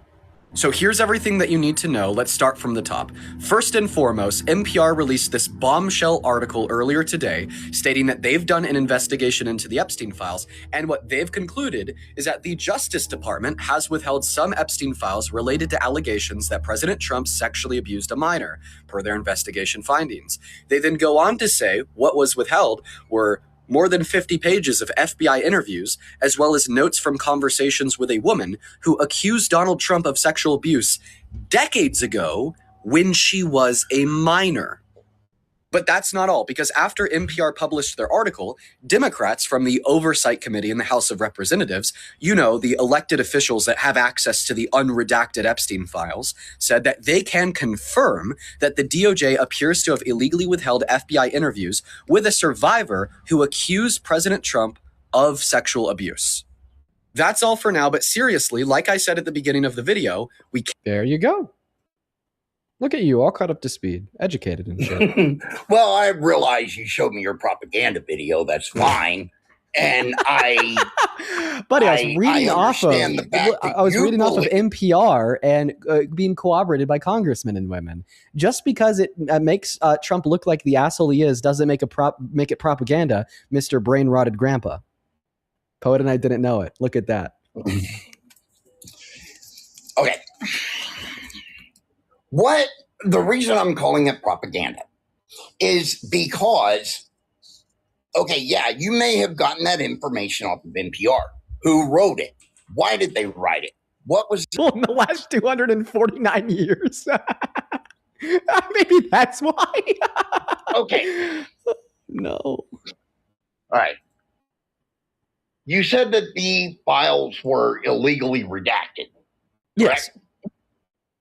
So here's everything that you need to know. Let's start from the top. First and foremost, NPR released this bombshell article earlier today stating that they've done an investigation into the Epstein files, and what they've concluded is that the Justice Department has withheld some Epstein files related to allegations that President Trump sexually abused a minor, per their investigation findings. They then go on to say what was withheld were more than 50 pages of FBI interviews, as well as notes from conversations with a woman who accused Donald Trump of sexual abuse decades ago when she was a minor. But that's not all, because after NPR published their article, Democrats from the Oversight Committee in the House of Representatives, you know, the elected officials that have access to the unredacted Epstein files, said that they can confirm that the DOJ appears to have illegally withheld FBI interviews with a survivor who accused President Trump of sexual abuse. That's all for now, but seriously, like I said at the beginning of the video, there you go. Look at you, all caught up to speed, educated and shit. Well, I realize you showed me your propaganda video. That's fine. And Buddy, I was reading off of NPR and being corroborated by congressmen and women. Just because it makes Trump look like the asshole he is doesn't make it propaganda, Mr. Brain Rotted Grandpa. Poet and I didn't know it. Look at that. Okay. The reason I'm calling it propaganda is because, okay, yeah, you may have gotten that information off of NPR. Who wrote it? Why did they write it? What was well, in the last 249 years? Maybe that's why. Okay. No. All right. You said that the files were illegally redacted. Yes.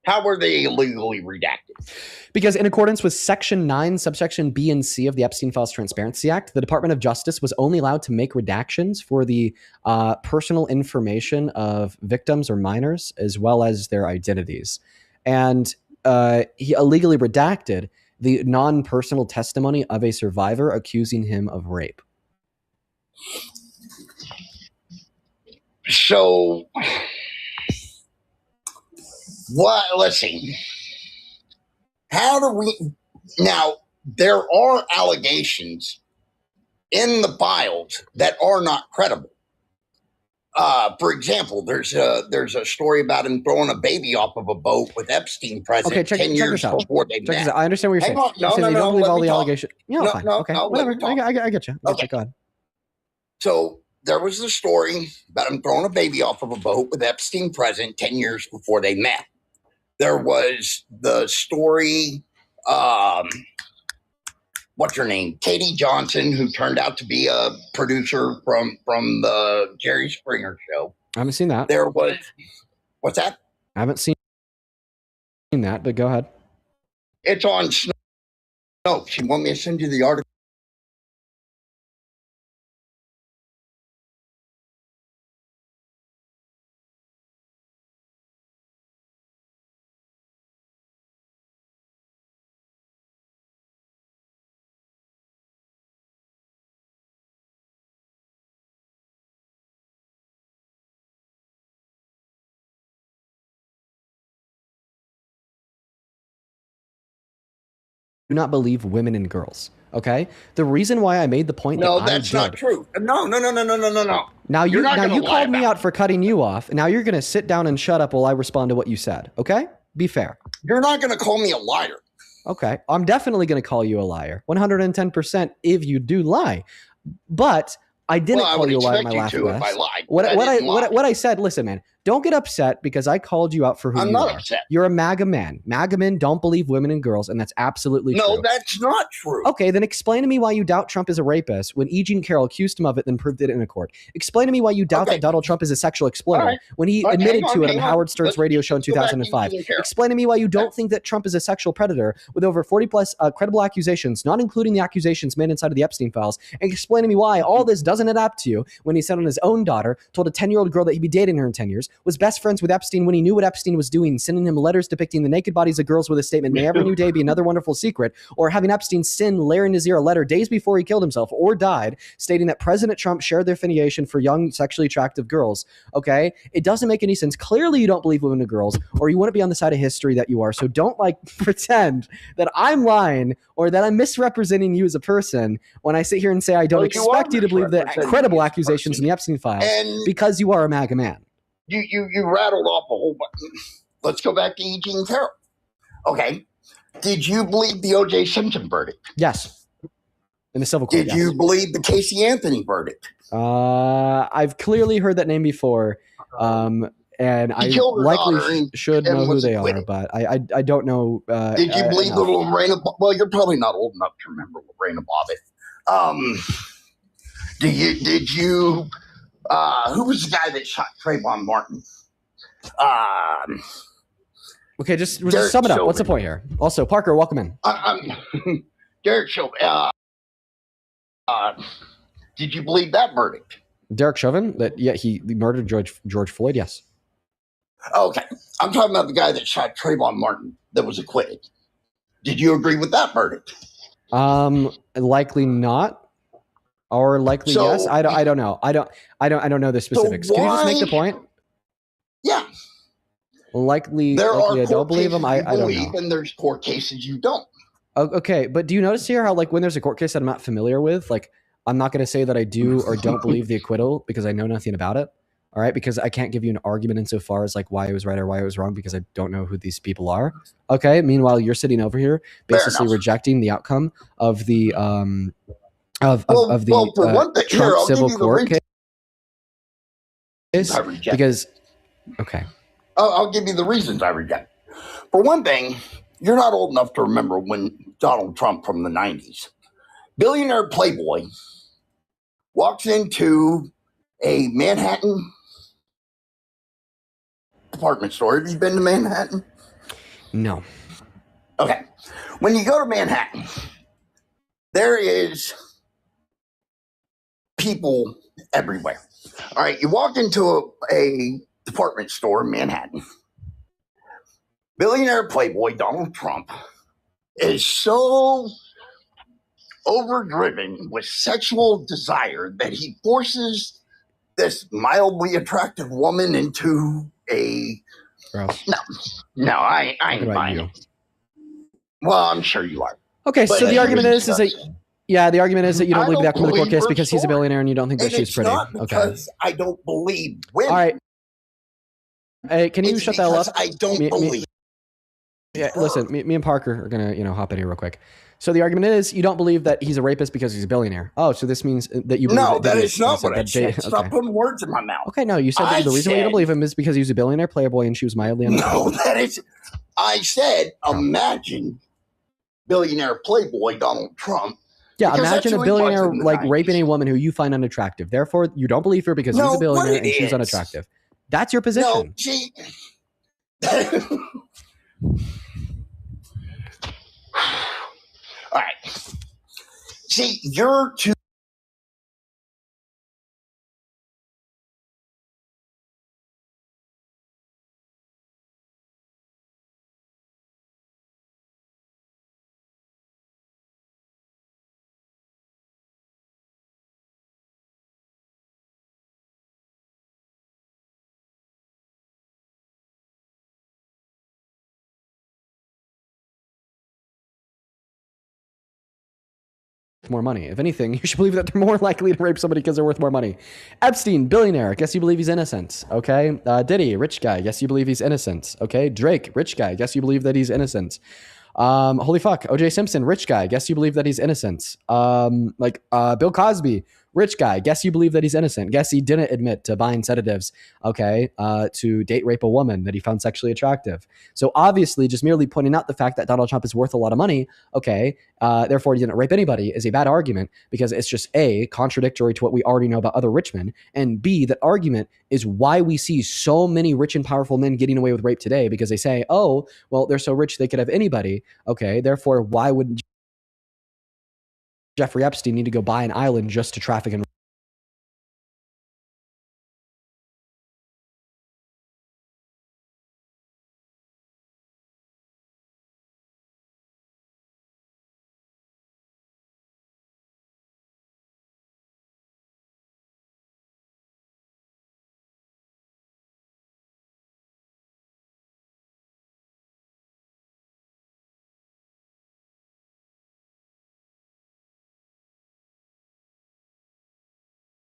How were they illegally redacted? Because in accordance with Section 9, subsection B and C of the Epstein Files Transparency Act, the Department of Justice was only allowed to make redactions for the personal information of victims or minors, as well as their identities. And he illegally redacted the non-personal testimony of a survivor accusing him of rape. So, what? Let's see. How do we now? There are allegations in the files that are not credible. For example, there's a story about him throwing a baby off of a boat with Epstein present. Okay, check this out. Before they met. I understand what you're saying. No, you don't believe all the allegations. No, fine. no, okay, no, whatever. I get you. Okay, go ahead. So there was a story about him throwing a baby off of a boat with Epstein present 10 years before they met. There was the story, what's her name? Katie Johnson, who turned out to be a producer from the Jerry Springer show. I haven't seen that. There was, what's that? I haven't seen that, but go ahead. It's on Snow. She want me to send you the article. Do not believe women and girls. Okay, the reason why I made the point No, that that's I not true. No. Now you called me about out for cutting you off, and now you're going to sit down and shut up while I respond to what you said. Okay, be fair. You're not going to call me a liar. Okay, I'm definitely going to call you a liar, 110% if you do lie. But I didn't call you a liar in my last if I lied, what I said, listen, man, don't get upset because I called you out for who I'm you not are. upset. You're a MAGA man. MAGA men don't believe women and girls, and that's absolutely true. No, that's not true. Okay, then explain to me why you doubt Trump is a rapist when E. Jean Carroll accused him of it, then proved it in a court. Explain to me why you doubt that Donald Trump is a sexual exploiter when he admitted to it on Howard Stern's radio show in 2005. Explain to me why you don't think that Trump is a sexual predator with over 40 plus credible accusations, not including the accusations made inside of the Epstein files. And explain to me why all this doesn't add up to you when he said on his own daughter, told a 10-year-old girl that he'd be dating her in 10 years, was best friends with Epstein when he knew what Epstein was doing, sending him letters depicting the naked bodies of girls with a statement, may every new day be another wonderful secret, or having Epstein send Larry in his ear a letter days before he killed himself or died, stating that President Trump shared their affiliation for young, sexually attractive girls. Okay? It doesn't make any sense. Clearly, you don't believe women and girls, or you wouldn't be on the side of history that you are. So don't pretend that I'm lying or that I'm misrepresenting you as a person when I sit here and say I don't expect you to believe the credible accusations in the Epstein files because you are a MAGA man. You rattled off a whole bunch. Let's go back to E. Jean Carroll. Okay. Did you believe the O.J. Simpson verdict? Yes. In the civil court. Did you believe the Casey Anthony verdict? I've clearly heard that name before. And I likely should know who they are, but I don't know. Did you believe the little Lorena? Well, you're probably not old enough to remember Lorena Bobbitt. Did you? Who was the guy that shot Trayvon Martin? Okay, just sum it up. What's the point here? Also, Parker, welcome in. Derek Chauvin. Did you believe that verdict? Derek Chauvin? He murdered George Floyd. Yes. Okay, I'm talking about the guy that shot Trayvon Martin that was acquitted. Did you agree with that verdict? Likely not. Or likely yes. I don't know. I don't know the specifics. So can you just make the point? Yeah. Likely I don't believe him. I don't know. And there's court cases you don't. Okay, but do you notice here how when there's a court case that I'm not familiar with, I'm not going to say that I do or don't believe the acquittal because I know nothing about it. All right, because I can't give you an argument insofar as why it was right or why it was wrong because I don't know who these people are. Okay. Meanwhile, you're sitting over here basically rejecting the outcome of the Trump civil court case because I'll give you the reasons I reject. For one thing, you're not old enough to remember when Donald Trump from the 90s, billionaire playboy, walks into a Manhattan department store. Have you been to Manhattan? No. Okay. When you go to Manhattan, there is people everywhere. All right. You walk into a department store in Manhattan. Billionaire playboy Donald Trump is so overdriven with sexual desire that he forces this mildly attractive woman into a... Gross. No, I ain't buying it. Well, I'm sure you are. Okay, but so the argument is that the argument is that you don't believe that criminal court case because he's a billionaire and you don't think that she's pretty. Not because I don't believe women. All right. Hey, can you shut that up? I don't believe. Yeah, listen, me and Parker are gonna hop in here real quick. So the argument is you don't believe that he's a rapist because he's a billionaire. Oh, so this means that you believe no, that is not what I said. Stop putting words in my mouth. Okay, no, you said that the reason why you don't believe him is because he was a billionaire playboy and she was mildly No, that is... I said imagine billionaire playboy Donald Trump. Yeah, imagine a billionaire like raping a woman who you find unattractive. Therefore, you don't believe her because he's a billionaire and she's unattractive. That's your position. No, she... All right. See, you're too... more money. If anything, you should believe that they're more likely to rape somebody because they're worth more money. Epstein, billionaire. Guess you believe he's innocent. Okay. Diddy, rich guy. Guess you believe he's innocent. Okay. Drake, rich guy. Guess you believe that he's innocent. Holy fuck. OJ Simpson, rich guy. Guess you believe that he's innocent. Bill Cosby, rich guy. Guess you believe that he's innocent. Guess he didn't admit to buying sedatives, okay, to date rape a woman that he found sexually attractive. So obviously, just merely pointing out the fact that Donald Trump is worth a lot of money, okay, therefore he didn't rape anybody, is a bad argument because it's just A, contradictory to what we already know about other rich men, and B, that argument is why we see so many rich and powerful men getting away with rape today because they say, oh, well, they're so rich they could have anybody, okay, therefore why would Jeffrey Epstein need to go buy an island just to traffic in?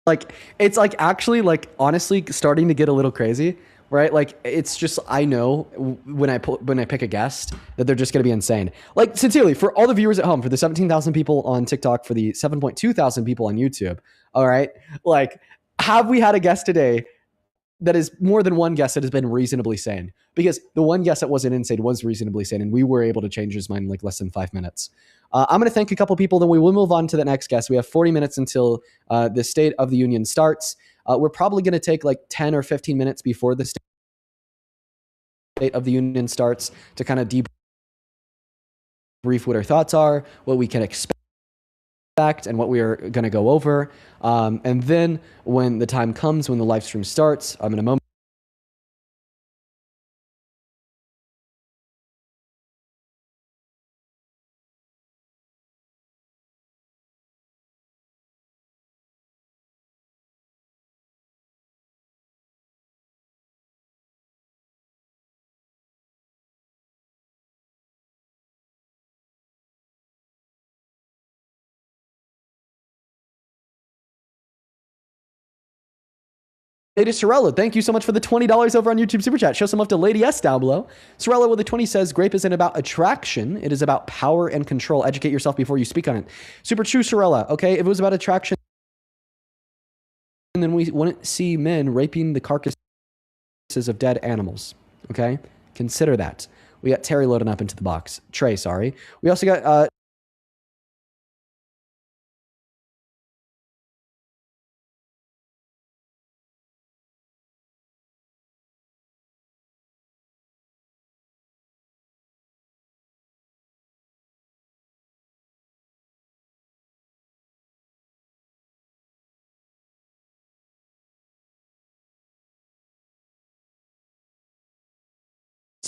Like, it's like actually like honestly starting to get a little crazy, right? Like it's just, I know when I pick a guest that they're just going to be insane. Like sincerely, for all the viewers at home, for the 17,000 people on TikTok, for the 7.2 thousand people on YouTube. All right. Like, have we had a guest today that is more than one guest that has been reasonably sane? Because the one guest that wasn't insane was reasonably sane, and we were able to change his mind in like less than 5 minutes. I'm going to thank a couple people, then we will move on to the next guest. We have 40 minutes until the State of the Union starts. We're probably going to take like 10 or 15 minutes before the State of the Union starts to kind of debrief what our thoughts are, what we can expect, and what we are going to go over. And then when the time comes, when the live stream starts, I'm in a moment. Lady Sorella, thank you so much for the $20 over on YouTube Super Chat. Show some love to Lady S down below. Sorella with the 20 says, grape isn't about attraction. It is about power and control. Educate yourself before you speak on it. Super true, Sorella. Okay, if it was about attraction, then we wouldn't see men raping the carcasses of dead animals. Okay, consider that. We got Terry loading up into the box. Trey, sorry. We also got...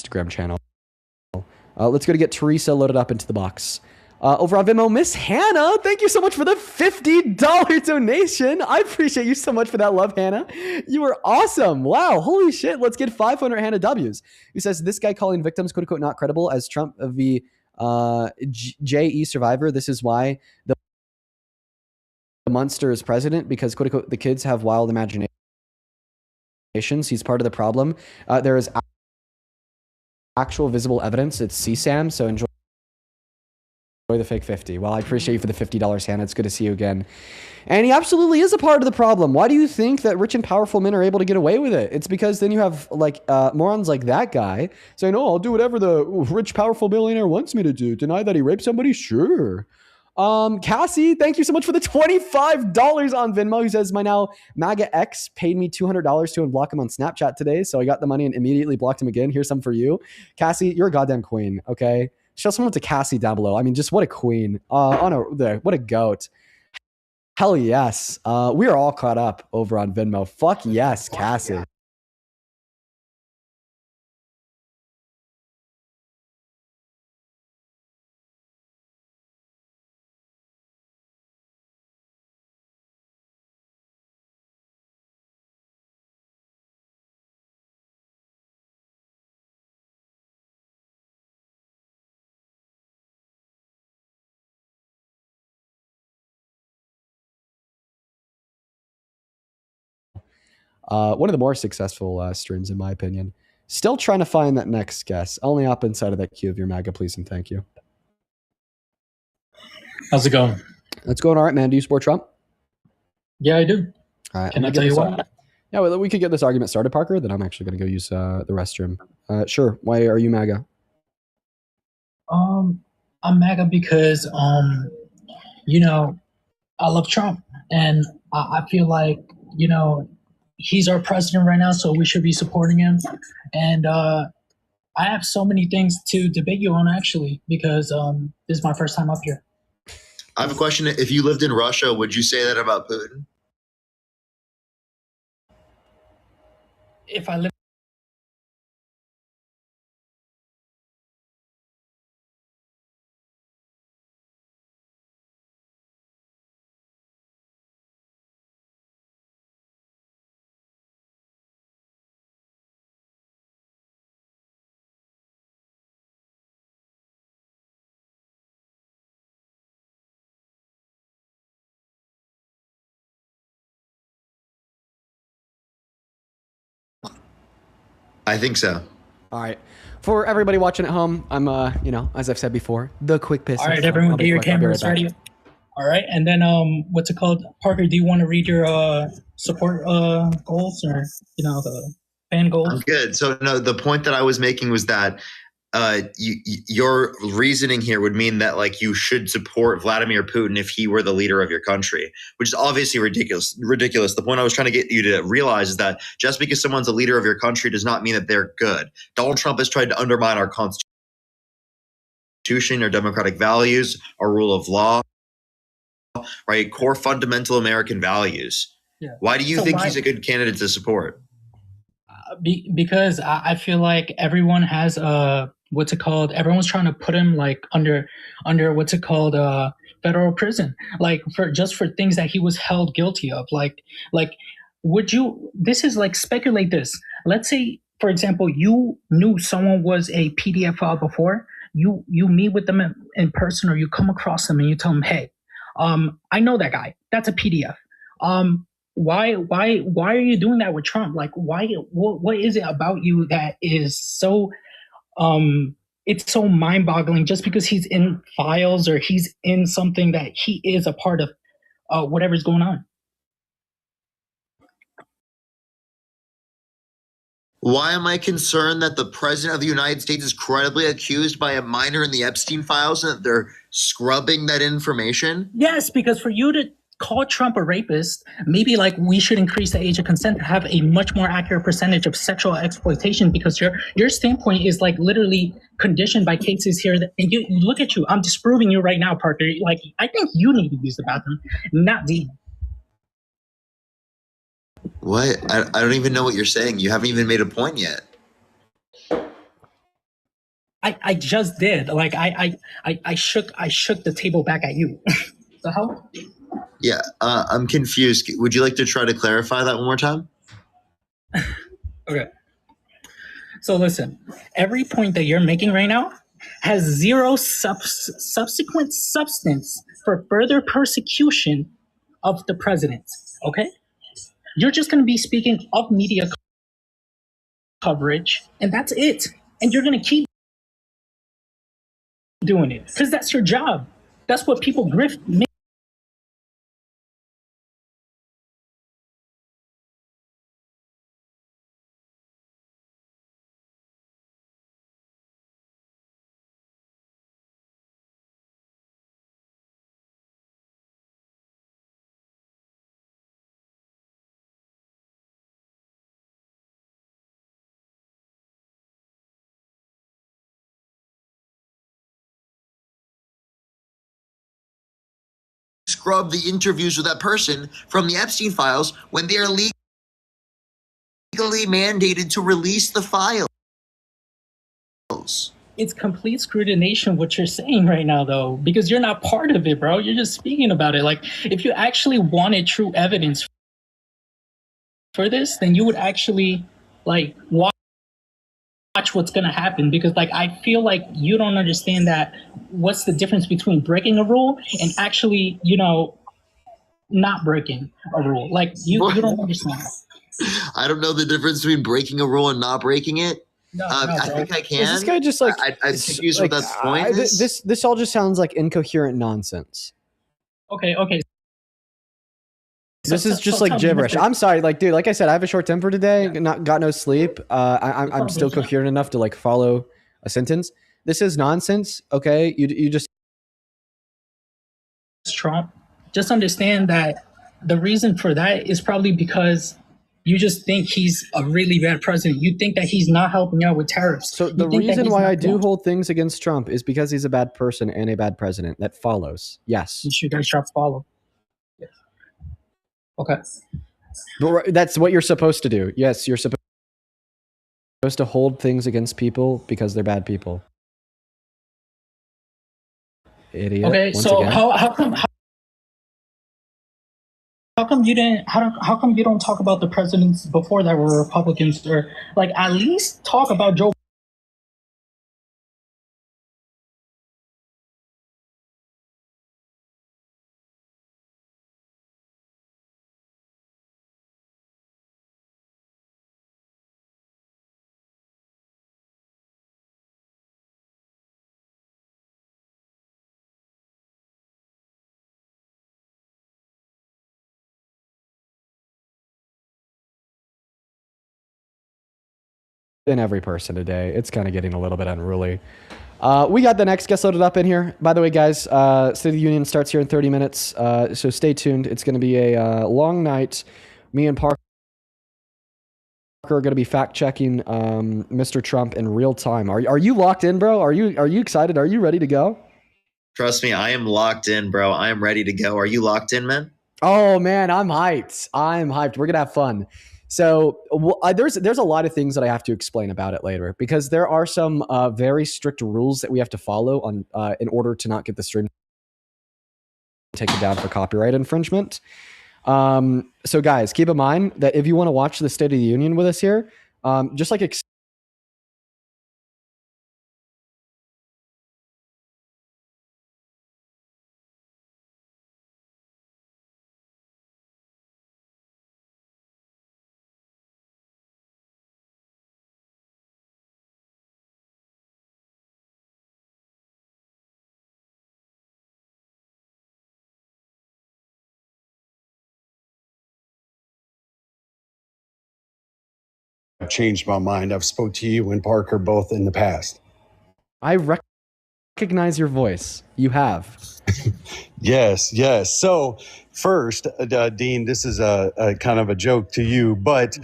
Instagram channel. Let's go to get Teresa loaded up into the box. Over on Venmo, Miss Hannah, thank you so much for the $50 donation. I appreciate you so much for that love, Hannah. You were awesome. Wow, holy shit. Let's get 500 Hannah W's. Who says, this guy calling victims, quote unquote, not credible as Trump v. J.E. survivor. This is why the monster is president, because, quote unquote, the kids have wild imaginations. He's part of the problem. There is actual visible evidence. It's CSAM, so enjoy the fake 50. Well, I appreciate you for the $50, Hannah. It's good to see you again. And he absolutely is a part of the problem. Why do you think that rich and powerful men are able to get away with it? It's because then you have like morons like that guy saying, oh, I'll do whatever the rich, powerful billionaire wants me to do. Deny that he raped somebody? Sure. Cassie, thank you so much for the $25 on Venmo. He says, my now MAGA X paid me $200 to unblock him on Snapchat today. So I got the money and immediately blocked him again. Here's some for you. Cassie, you're a goddamn queen. Okay. Show someone to Cassie down below. I mean, just what a queen. What a goat. Hell yes. We are all caught up over on Venmo. Fuck yes, Cassie. One of the more successful streams, in my opinion. Still trying to find that next guest. Only up inside of that queue of your MAGA, please and thank you. How's it going? It's going all right, man. Do you support Trump? Yeah, I do. All right. Can I tell you what? Yeah, well, we could get this argument started, Parker. Then I'm actually going to go use the restroom. Sure. Why are you MAGA? I'm MAGA because, you know, I love Trump, and I feel like, you know, he's our president right now, so we should be supporting him. And I have so many things to debate you on, actually, because this is my first time up here. I have a question. If you lived in Russia, would you say that about Putin? If I live I think so. All right. For everybody watching at home, I'm, you know, as I've said before, the quick piss. All right, everyone, get your cameras ready. All right, and then what's it called? Parker, do you want to read your support goals, or, you know, the fan goals? I'm good. So no, the point that I was making was that your reasoning here would mean that like you should support Vladimir Putin if he were the leader of your country, which is obviously ridiculous. The point I was trying to get you to realize is that just because someone's a leader of your country does not mean that they're good. Donald Trump has tried to undermine our constitution, our democratic values, our rule of law, right? Core fundamental American values. Yeah. Why do you think he's a good candidate to support? Because I feel like everyone has what's it called? Everyone's trying to put him like under what's it called? Federal prison, like for things that he was held guilty of. Like would you? This is like speculate this. Let's say, for example, you knew someone was a PDF file before. You meet with them in person, or you come across them and you tell them, hey, I know that guy. That's a PDF. Why are you doing that with Trump? Like, what is it about you that is so it's so mind-boggling just because he's in files or he's in something that he is a part of whatever's going on? Why am I concerned that the president of the United States is credibly accused by a minor in the Epstein files and that they're scrubbing that information? Yes, because for you to call Trump a rapist, maybe like we should increase the age of consent to have a much more accurate percentage of sexual exploitation, because your standpoint is like literally conditioned by cases here that, and you look at you, I'm disproving you right now, Parker. Like, I think you need to use the bathroom, not Dean. What? I don't even know what you're saying. You haven't even made a point yet. I just did. Like I shook the table back at you. The hell? Yeah, I'm confused. Would you like to try to clarify that one more time? Okay. So listen, every point that you're making right now has zero subsequent substance for further persecution of the president. Okay? You're just going to be speaking of media coverage, and that's it. And you're going to keep doing it because that's your job. That's what people grift. Scrub the interviews with that person from the Epstein files when they are legally mandated to release the files. It's complete scrutination what you're saying right now, though, because you're not part of it, bro. You're just speaking about it. Like, if you actually wanted true evidence for this, then you would actually, like, watch what's going to happen, because, like, I feel like you don't understand that what's the difference between breaking a rule and actually, you know, not breaking a rule. Like, you don't understand. I don't know the difference between breaking a rule and not breaking it. No, I think I can. Is this guy just like I'm confused like, what that point is. This all just sounds like incoherent nonsense. Okay. This is just like gibberish. I'm sorry, like, dude, like I said, I have a short temper today. Yeah. Got no sleep. I'm still coherent enough to like follow a sentence. This is nonsense. Okay, you just Trump. Just understand that the reason for that is probably because you just think he's a really bad president. You think that he's not helping out with tariffs. So the reason why I do hold things against Trump is because he's a bad person and a bad president. That follows. Yes. You guys should follow. Yes. Okay. But that's what you're supposed to do. Yes, you're supposed to hold things against people because they're bad people. Idiot. Okay, so how come you didn't? How come you don't talk about the presidents before that were Republicans, or like at least talk about Joe? Than every person today. It's kind of getting a little bit unruly. We got the next guest loaded up in here. By the way, guys, State of the Union starts here in 30 minutes, so stay tuned. It's going to be a long night. Me and Parker are going to be fact-checking Mr. Trump in real time. Are you locked in, bro? Are you excited? Are you ready to go? Trust me, I am locked in, bro. I am ready to go. Are you locked in, man? Oh, man, I'm hyped. We're going to have fun. So there's a lot of things that I have to explain about it later, because there are some very strict rules that we have to follow on in order to not get the stream taken down for copyright infringement. So guys, keep in mind that if you want to watch the State of the Union with us here, just like I've changed my mind. I've spoke to you and Parker both in the past. I recognize your voice. You have. Yes. So first, Dean, this is a kind of a joke to you, but